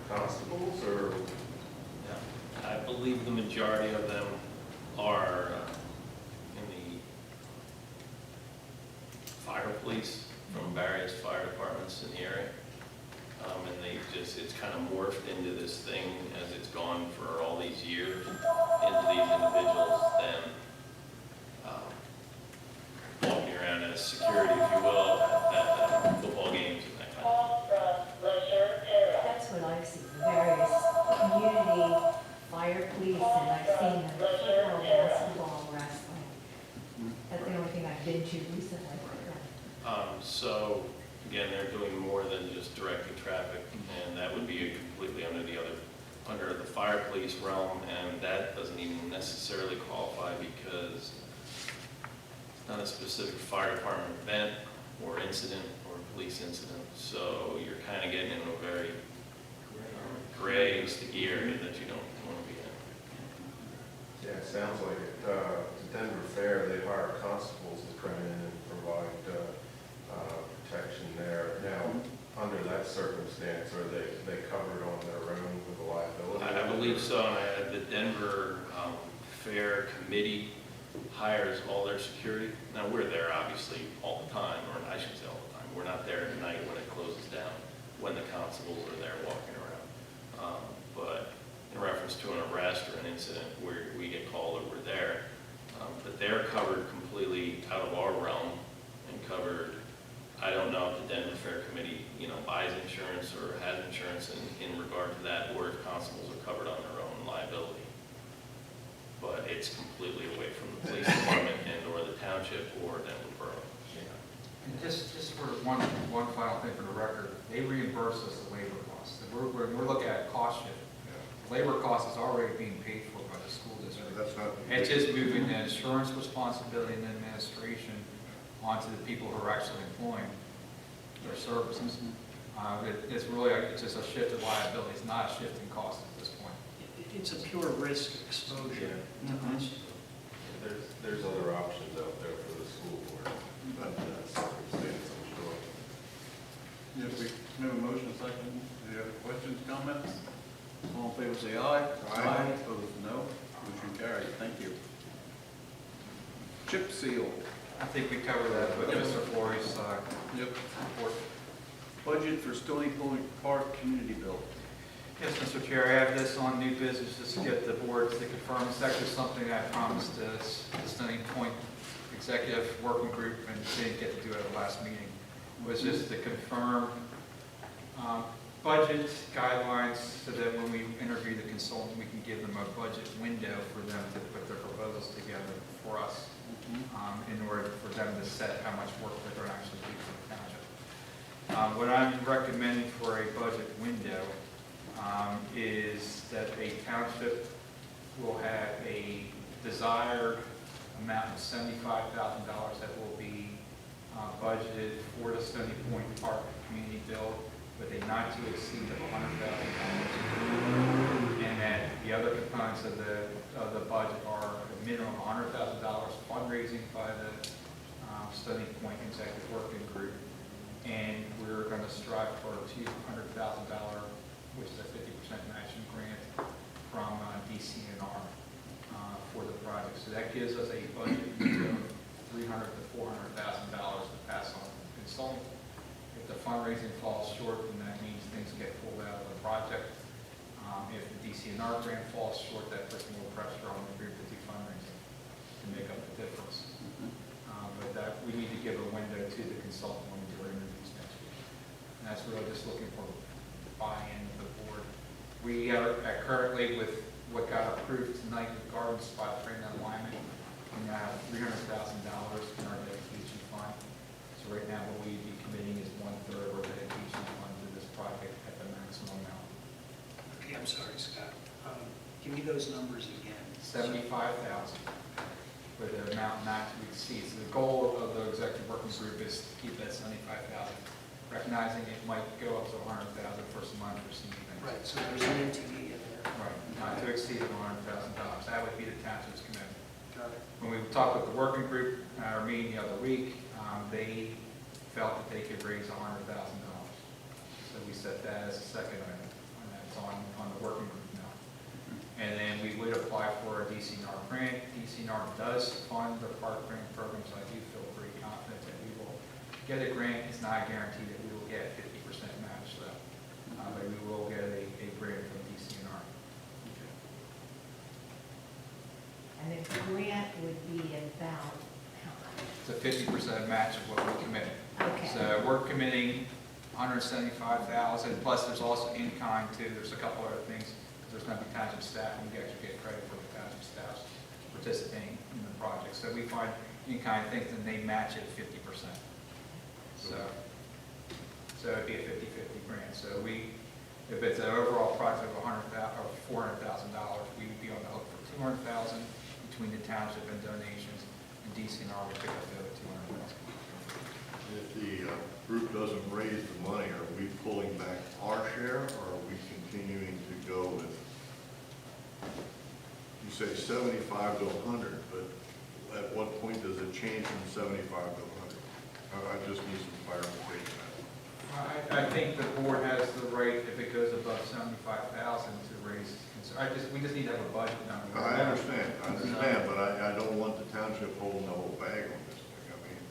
Constables or? I believe the majority of them are in the fire police from various fire departments in the area. And it's kind of morphed into this thing as it's gone for all these years into these individuals then walking around as security, if you will, at football games and that kind of thing. fire police, and I've seen them football, basketball, wrestling. That's the only thing I've been to recently. So, again, they're doing more than just directing traffic, and that would be completely under the fire police realm, and that doesn't even necessarily qualify because it's not a specific fire department event or incident or police incident, so you're kind of getting into a very gray, sticky area that you don't want to be in. Yeah, it sounds like it. The Denver Fair, they hire constables to come in and provide protection there. Now, under that circumstance, are they covered on their own with a liability? I believe so, and the Denver Fair Committee hires all their security. Now, we're there obviously all the time, or I should say all the time. We're not there at night when it closes down, when the constables are there walking around. But in reference to an arrest or an incident where we get called or we're there, but they're covered completely out of our realm and covered. I don't know if the Denver Fair Committee, buys insurance or has insurance in regard to that, or if constables are covered on their own liability. But it's completely away from the police department and or the township or Denver Borough. And just for one final thing for the record, they reimburse us the labor costs. We're looking at cost shift. Labor cost is already being paid for by the school district. That's not. It's just moving the insurance responsibility and administration onto the people who are actually employing their services. It's really, it's just a shift of liability. It's not a shift in cost at this point. It's a pure risk exposure. There's other options out there for the school board. But that's circumstance, I'm sure. Yes, we have a motion, second. Any other questions, comments? All in favor, say aye. Aye. Opposed, no. Motion carried. Thank you. Chip seal. I think we covered that with Mr. Flores' Yep. report. Budget for Stony Point Park Community Building. Yes, Mr. Chair, I have this on new business just to get the board to confirm. It's actually something I promised the Stony Point Executive Working Group and didn't get to do at the last meeting. It was just to confirm budget guidelines so that when we interview the consultant, we can give them a budget window for them to put their proposals together for us in order for them to set how much work they're going to actually do for the township. What I'm recommending for a budget window is that a township will have a desired amount of $75,000 that will be budgeted for the Stony Point Park Community Build with a not to exceed of $100,000. And that the other components of the budget are a minimum of $100,000 fundraising by the Stony Point Executive Working Group. And we're going to strive for a $200,000, which is a 50% matching grant from DCNR for the project. So that gives us a budget of $300,000 to $400,000 to pass on to the consultant. If the fundraising falls short, then that means things get pulled out of the project. If the DCNR grant falls short, that puts more pressure on the group to do fundraising to make up the difference. But that we need to give a window to the consultant when we do our interviews next week. And that's really just looking for buy-in of the board. We are currently with what got approved tonight with garden spot training and alignment, we now have $300,000 in our dedication fund. So right now what we'd be committing is 1/3 of our dedication fund to this project at the maximum amount. Okay, I'm sorry, Scott. Give me those numbers again. $75,000 with an amount not to exceed. So the goal of the executive working group is to keep that $75,000, recognizing it might go up to $100,000 for some unforeseen things. Right, so there's an MTE in there. Right, not to exceed $100,000. That would be the township's commitment. Got it. When we talked with the working group, our meeting the other week, they felt that they could raise $100,000. So we set that as a second item, and that's on the working group now. And then we would apply for a DCNR grant. DCNR does fund the park grant program, so I do feel pretty confident that we will get a grant. It's not a guarantee that we will get 50% match, though. But we will get a grant from DCNR. And the grant would be about how much? It's a 50% match of what we commit. Okay. So we're committing $175,000, plus there's also in-kind too. There's a couple other things. There's there's going to be township staff, and we actually get credit for the township staff participating in the project. So we find any kind of things, and they match it 50%. So it'd be a 50-50 grant. So if it's an overall project of $400,000, we would be on the hook for $200,000 between the township and donations, and DCNR would pick up the other $200,000. If the group doesn't raise the money, are we pulling back our share, or are we continuing to go with, you say 75 to 100, but at what point does it change from 75 to 100? I just need some clarification. I think the board has the right, if it goes above 75,000, to raise concern. We just need to have a budget number. I understand, but I don't want the township holding the whole bag on this thing. I mean,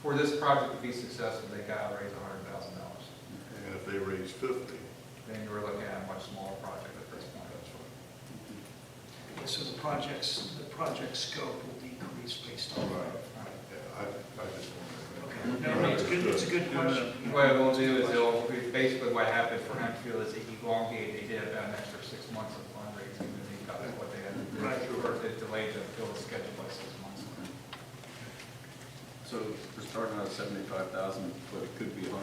For this project to be successful, they gotta raise $100,000. and if they raise 50, Then you're looking at a much smaller project at this point. So the project scope will decrease based on. yeah, I just want Okay, no, it's a good question. What we'll do is basically what happened for Hempfield is they elongated, they did about an extra 6 months of fundraising, and they got what they had to do. Right. Or it delayed the fill the schedule by 6 months. So we're starting out at 75,000, but it could be 100,000.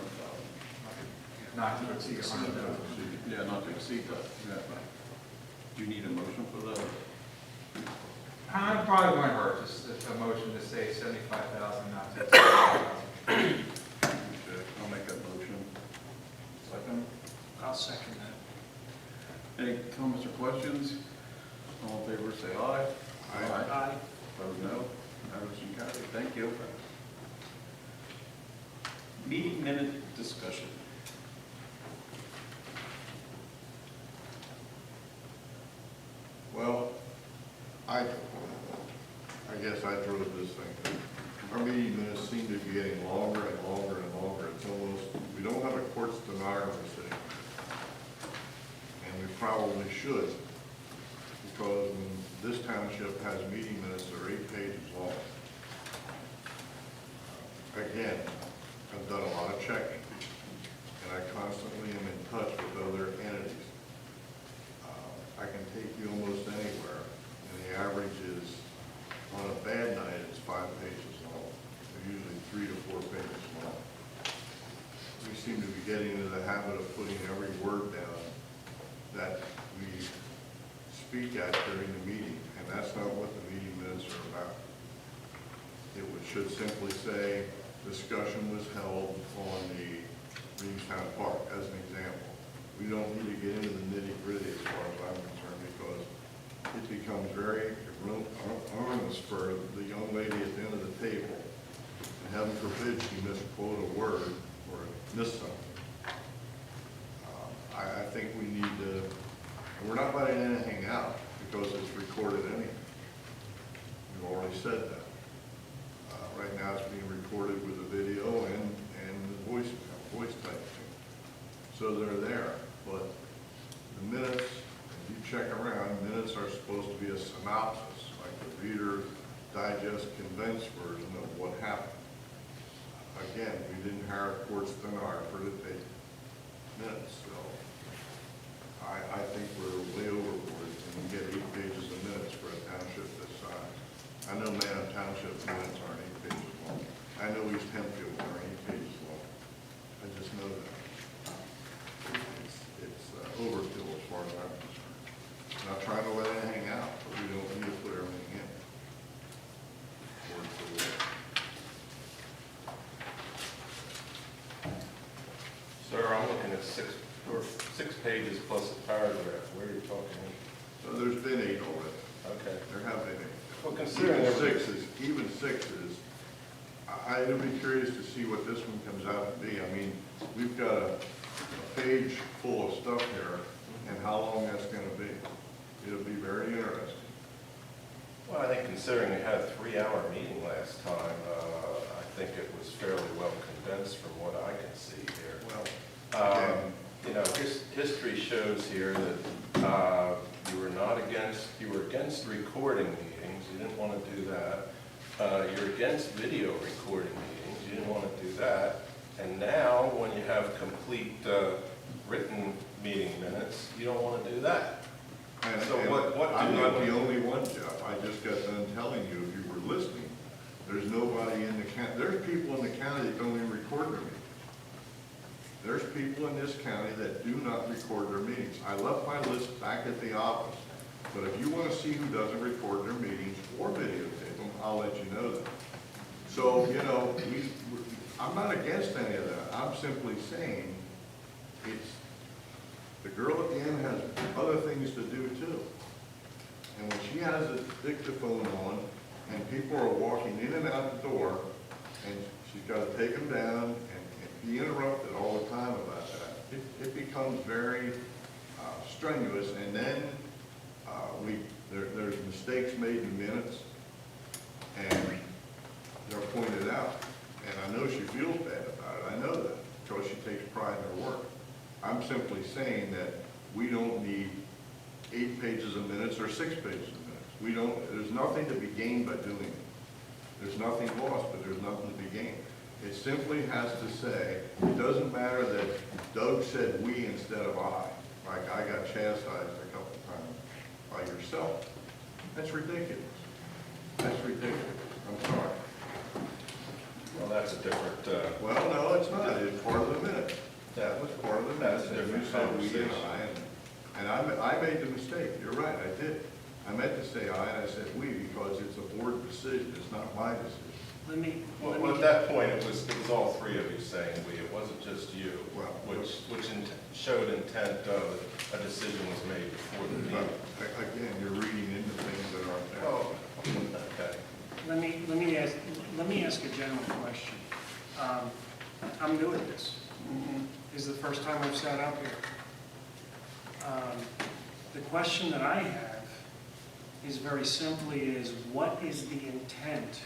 Not to exceed 100,000. Yeah, not to exceed that, yeah. Do you need a motion for that? Probably won't hurt, just a motion to say 75,000, not to exceed 100,000. Okay, I'll make that motion. Second. I'll second that. Any comments or questions? All in favor, say aye. Aye. Opposed, no. Motion carried. Thank you. Meeting minute discussion. Well, I guess I drove this thing. Our meeting minutes seem to be getting longer and longer and longer. It's almost, we don't have a court stenographer sitting. And we probably should, because when this township has meeting minutes that are 8 pages long. Again, I've done a lot of checking, and I constantly am in touch with other entities. I can take you almost anywhere, and the average is, on a bad night, it's 5 pages long. They're usually 3 to 4 pages long. We seem to be getting into the habit of putting every word down that we speak at during the meeting, and that's not what the meeting minutes are about. Should simply say, discussion was held on the Reevestown Park, as an example. We don't need to get into the nitty-gritty as far as I'm concerned, because it becomes very onerous for the young lady at the end of the table. And heaven forbid she misquote a word or miss something. I think we need to, and we're not letting anything out because it's recorded anyway. We've already said that. Right now it's being recorded with a video and the voice type thing. So they're there, but the minutes, if you check around, minutes are supposed to be a synopsis, like the Reader's Digest condensed version of what happened. Again, we didn't hire a court stenographer to take minutes, so I think we're way overboard when we get 8 pages of minutes for a township this size. I know Manor Township minutes aren't 8 pages long. I know East Hempfield aren't 8 pages long. I just know that. It's overkill as far as I'm concerned. I'm not trying to let anything out, but we don't need to put everything in. Word for word. Sir, I'm looking at 6 pages plus a paragraph. Where are you talking? So there's been 8 already. Okay. There have been 8. Well, considering everything. Even sixes, I'd be curious to see what this one comes out to be. I mean, we've got a page full of stuff here, and how long that's gonna be. It'll be very interesting. Well, I think considering we had a 3-hour meeting last time, I think it was fairly well condensed from what I can see here. Well, You know, history shows here that you were against recording meetings. You didn't want to do that. You're against video recording meetings. You didn't want to do that. And now, when you have complete written meeting minutes, you don't want to do that. And So what I'm do not you- the only one, Jeff. I just got done telling you, if you were listening, there's nobody in the county, there's people in the county that don't even record their meetings. There's people in this county that do not record their meetings. I left my list back at the office, but if you want to see who doesn't record their meetings or videotape them, I'll let you know that. So, you know, I'm not against any of that. I'm simply saying, the girl at the end has other things to do too. And when she has a dictaphone on and people are walking in and out the door and she's got to take them down and be interrupted all the time about that, it becomes very strenuous. And then there's mistakes made in minutes and they're pointed out. And I know she feels bad about it. I know that because she takes pride in her work. I'm simply saying that we don't need 8 pages of minutes or 6 pages of minutes. There's nothing to be gained by doing it. There's nothing lost, but there's nothing to be gained. It simply has to say, it doesn't matter that Doug said we instead of I. Like I got chastised a couple times by yourself. That's ridiculous. That's ridiculous. I'm sorry. Well, that's a different, Well, no, it's not. It's part of the minute. That was part of the That's minute. a different You said we and conversation. and I made the mistake. You're right, I did. I meant to say I, and I said we because it's a board decision. It's not my decision. Let me well, at that point, it was all three of you saying we, it wasn't just you, Well, which showed intent of a decision was made before the But meeting. again, you're reading into things that aren't there. Oh, okay. let me ask a general question. I'm new at this. This is the first time I've sat up here. The question that I have is very simply is, what is the intent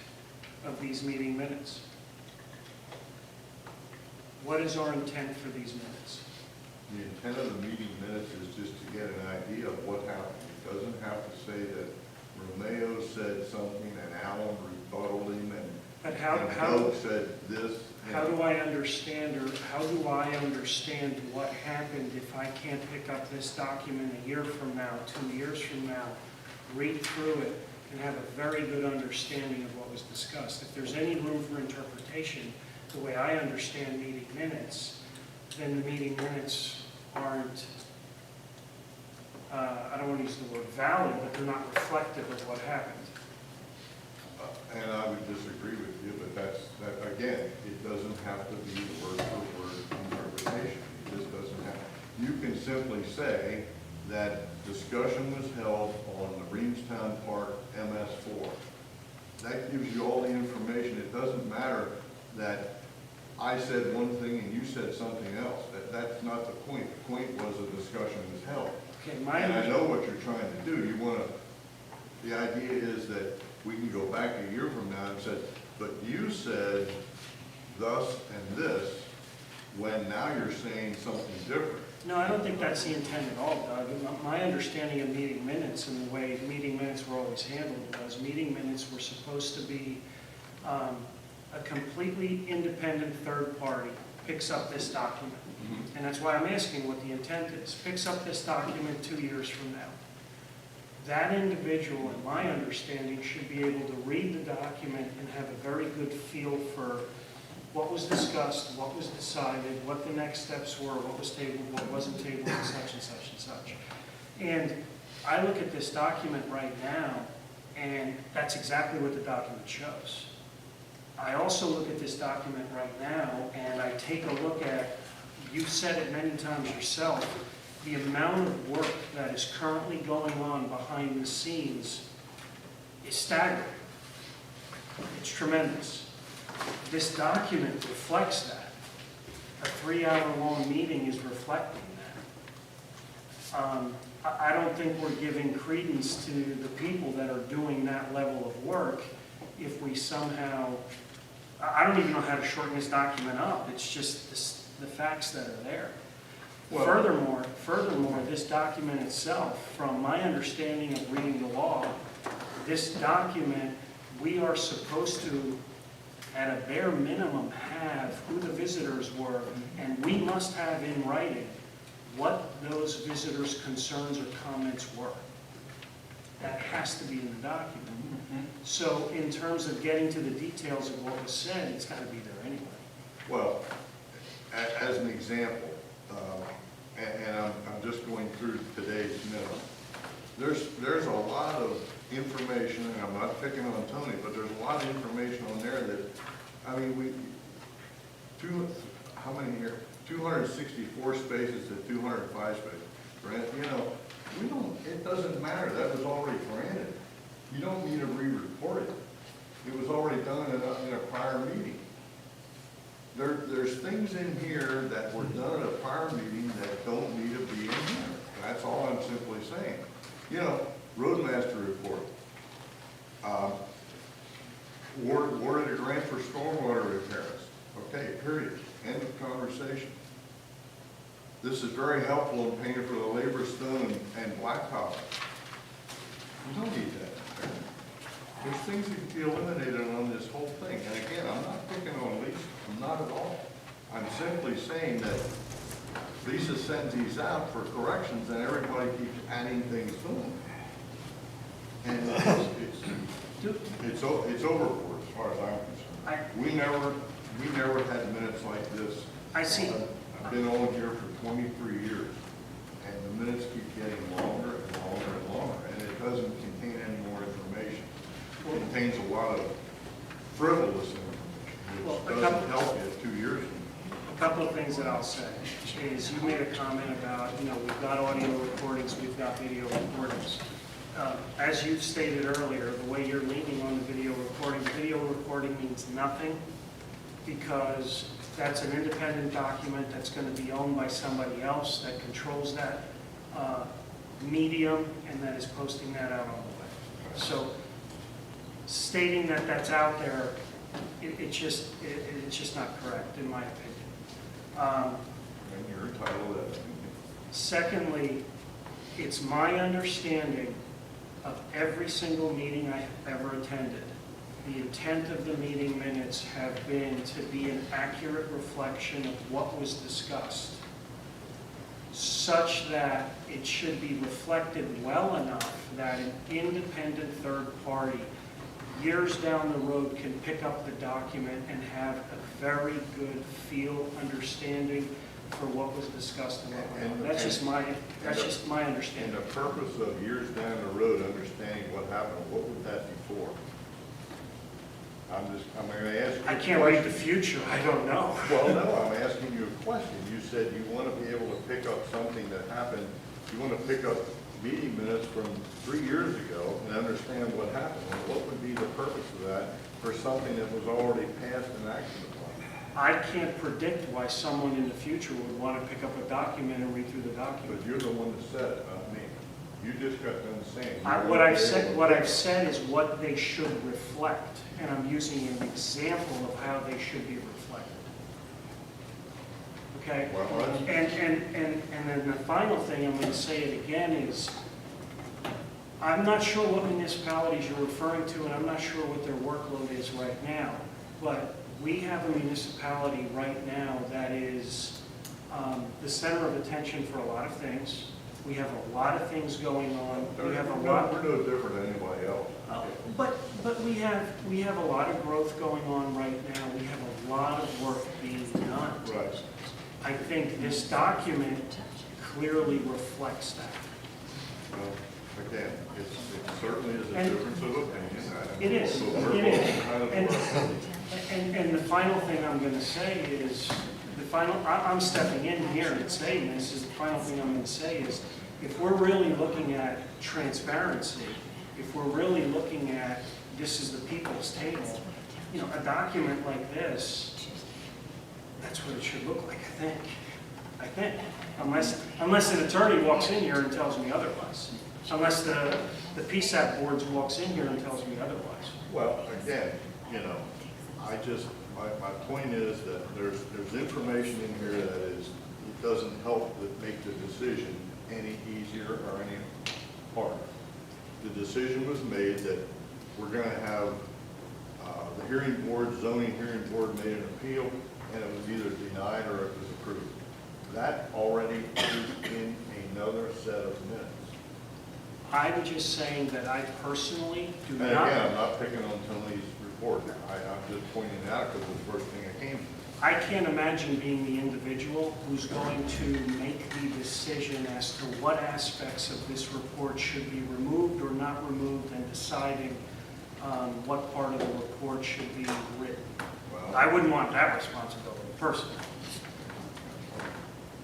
of these meeting minutes? What is our intent for these minutes? The intent of the meeting minutes is just to get an idea of what happened. It doesn't have to say that Romeo said something and Alan rebutted him But and how Doug said this. how do I understand, or how do I understand what happened if I can't pick up this document a year from now, 2 years from now, read through it, and have a very good understanding of what was discussed? If there's any room for interpretation, the way I understand meeting minutes, then the meeting minutes aren't, I don't want to use the word valid, but they're not reflective of what happened. And I would disagree with you, but that again, it doesn't have to be word for word interpretation. It just doesn't have. You can simply say that discussion was held on the Reamstown Park MS4. That gives you all the information. It doesn't matter that I said one thing and you said something else. That's not the point. The point was a discussion was held. Okay, And I know what you're trying to do. You want to, the idea is that we can go back a year from now and say, but you said thus and this, when now you're saying something different. No, I don't think that's the intent at all, Doug. My understanding of meeting minutes and the way meeting minutes were always handled was meeting minutes were supposed to be a completely independent third party picks up this document. And that's why I'm asking what the intent is. Picks up this document 2 years from now. That individual, in my understanding, should be able to read the document and have a very good feel for what was discussed, what was decided, what the next steps were, what was tabled, what wasn't tabled, and such and such and such. And I look at this document right now, and that's exactly what the document shows. I also look at this document right now, and I take a look at, you've said it many times yourself, the amount of work that is currently going on behind the scenes is staggering. It's tremendous. This document reflects that. A 3-hour-long meeting is reflecting that. I don't think we're giving credence to the people that are doing that level of work if we somehow, I don't even know how to shorten this document up. It's just the facts that are there. Well, Furthermore, this document itself, from my understanding of reading the law, this document, we are supposed to, at a bare minimum, have who the visitors were, and we must have in writing what those visitors' concerns or comments were. That has to be in the document. So in terms of getting to the details of what was said, it's got to be there anyway. Well, as an example, and I'm just going through today's minutes, there's a lot of information, and I'm not picking on Tony, but there's a lot of information on there that, I mean, how many here? 264 spaces to 205 spaces. Right? You know, it doesn't matter, that was already granted. You don't need to re-report it. It was already done in a prior meeting. There's things in here that were done at a prior meeting that don't need to be in here. That's all I'm simply saying. You know, roadmaster report. Awarded a grant for stormwater repairs. Okay, period. End of conversation. This is very helpful in paying for the labor, stone, and blacktop. You don't need that. There's things that can be eliminated on this whole thing. And again, I'm not picking on Lisa. I'm not at all. I'm simply saying that Lisa sends these out for corrections and everybody keeps adding things to them. And it's overboard as far as I'm concerned. We never had minutes like this. I see. I've been on here for 23 years, and the minutes keep getting longer and longer and longer, and it doesn't contain any more information. It contains a lot of frivolous information, which doesn't help you 2 years from now. A couple of things that I'll say is you made a comment about, you know, we've got audio recordings, we've got video recordings. As you stated earlier, the way you're leaning on the video recording means nothing because that's an independent document that's going to be owned by somebody else that controls that medium and that is posting that out on the web. So stating that that's out there, it's just not correct in my opinion. And you're entitled to that. Secondly, it's my understanding of every single meeting I have ever attended, the intent of the meeting minutes have been to be an accurate reflection of what was discussed, such that it should be reflected well enough that an independent third party years down the road can pick up the document and have a very good feel, understanding for what was discussed and what went on. That's just my understanding. And the purpose of years down the road, understanding what happened, what was that before? I'm going to ask you I can't read the future, I don't know. Well, no, I'm asking you a question. You said you want to be able to pick up something that happened, you want to pick up meeting minutes from 3 years ago and understand what happened. And what would be the purpose of that for something that was already passed and acted upon? I can't predict why someone in the future would want to pick up a document and read through the document. But you're the one that said it, not me. You just got done saying. What I've said is what they should reflect, and I'm using an example of how they should be reflected. Okay? And then the final thing, I'm going to say it again, is I'm not sure what municipalities you're referring to, and I'm not sure what their workload is right now, but we have a municipality right now that is the center of attention for a lot of things. We have a lot of things going on. We have a lot. We're no different than anybody else. But we have a lot of growth going on right now. We have a lot of work being done. Right. I think this document clearly reflects that. Well, again, it certainly is a difference of opinion. It is. And the final thing I'm going to say is, I'm stepping in here and saying this, is the final thing I'm going to say is, if we're really looking at transparency, if we're really looking at this is the people's table, you know, a document like this, that's what it should look like, I think. Unless an attorney walks in here and tells me otherwise. Unless the PSAP boards walks in here and tells me otherwise. Well, again, you know, my point is that there's information in here that it doesn't help make the decision any easier or any harder. The decision was made that we're going to have the zoning hearing board made an appeal, and it was either denied or it was approved. that already is in another set of minutes. I'm just saying that I personally do And not. again, I'm not picking on Tony's report. I'm just pointing it out because it's the first thing that came to me. I can't imagine being the individual who's going to make the decision as to what aspects of this report should be removed or not removed and deciding what part of the report should be written. Well, I wouldn't want that responsibility personally.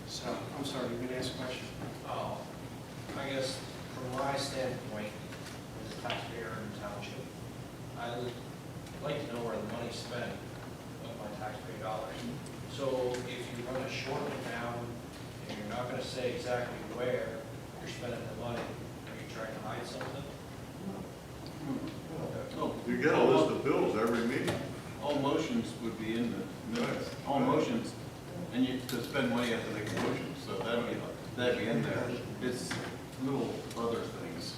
So, I'm sorry, you can ask a question? Oh, I guess from my standpoint, as a taxpayer in the township, I would like to know where the money's spent of my taxpayer dollars. So if you're gonna shorten it down, and you're not gonna say exactly where you're spending the money, are you trying to hide something? Oh, you get a list of bills every meeting. all motions would be in the minutes, all motions, and you to spend money have to make a motion, so that'd be in there. It's little other things.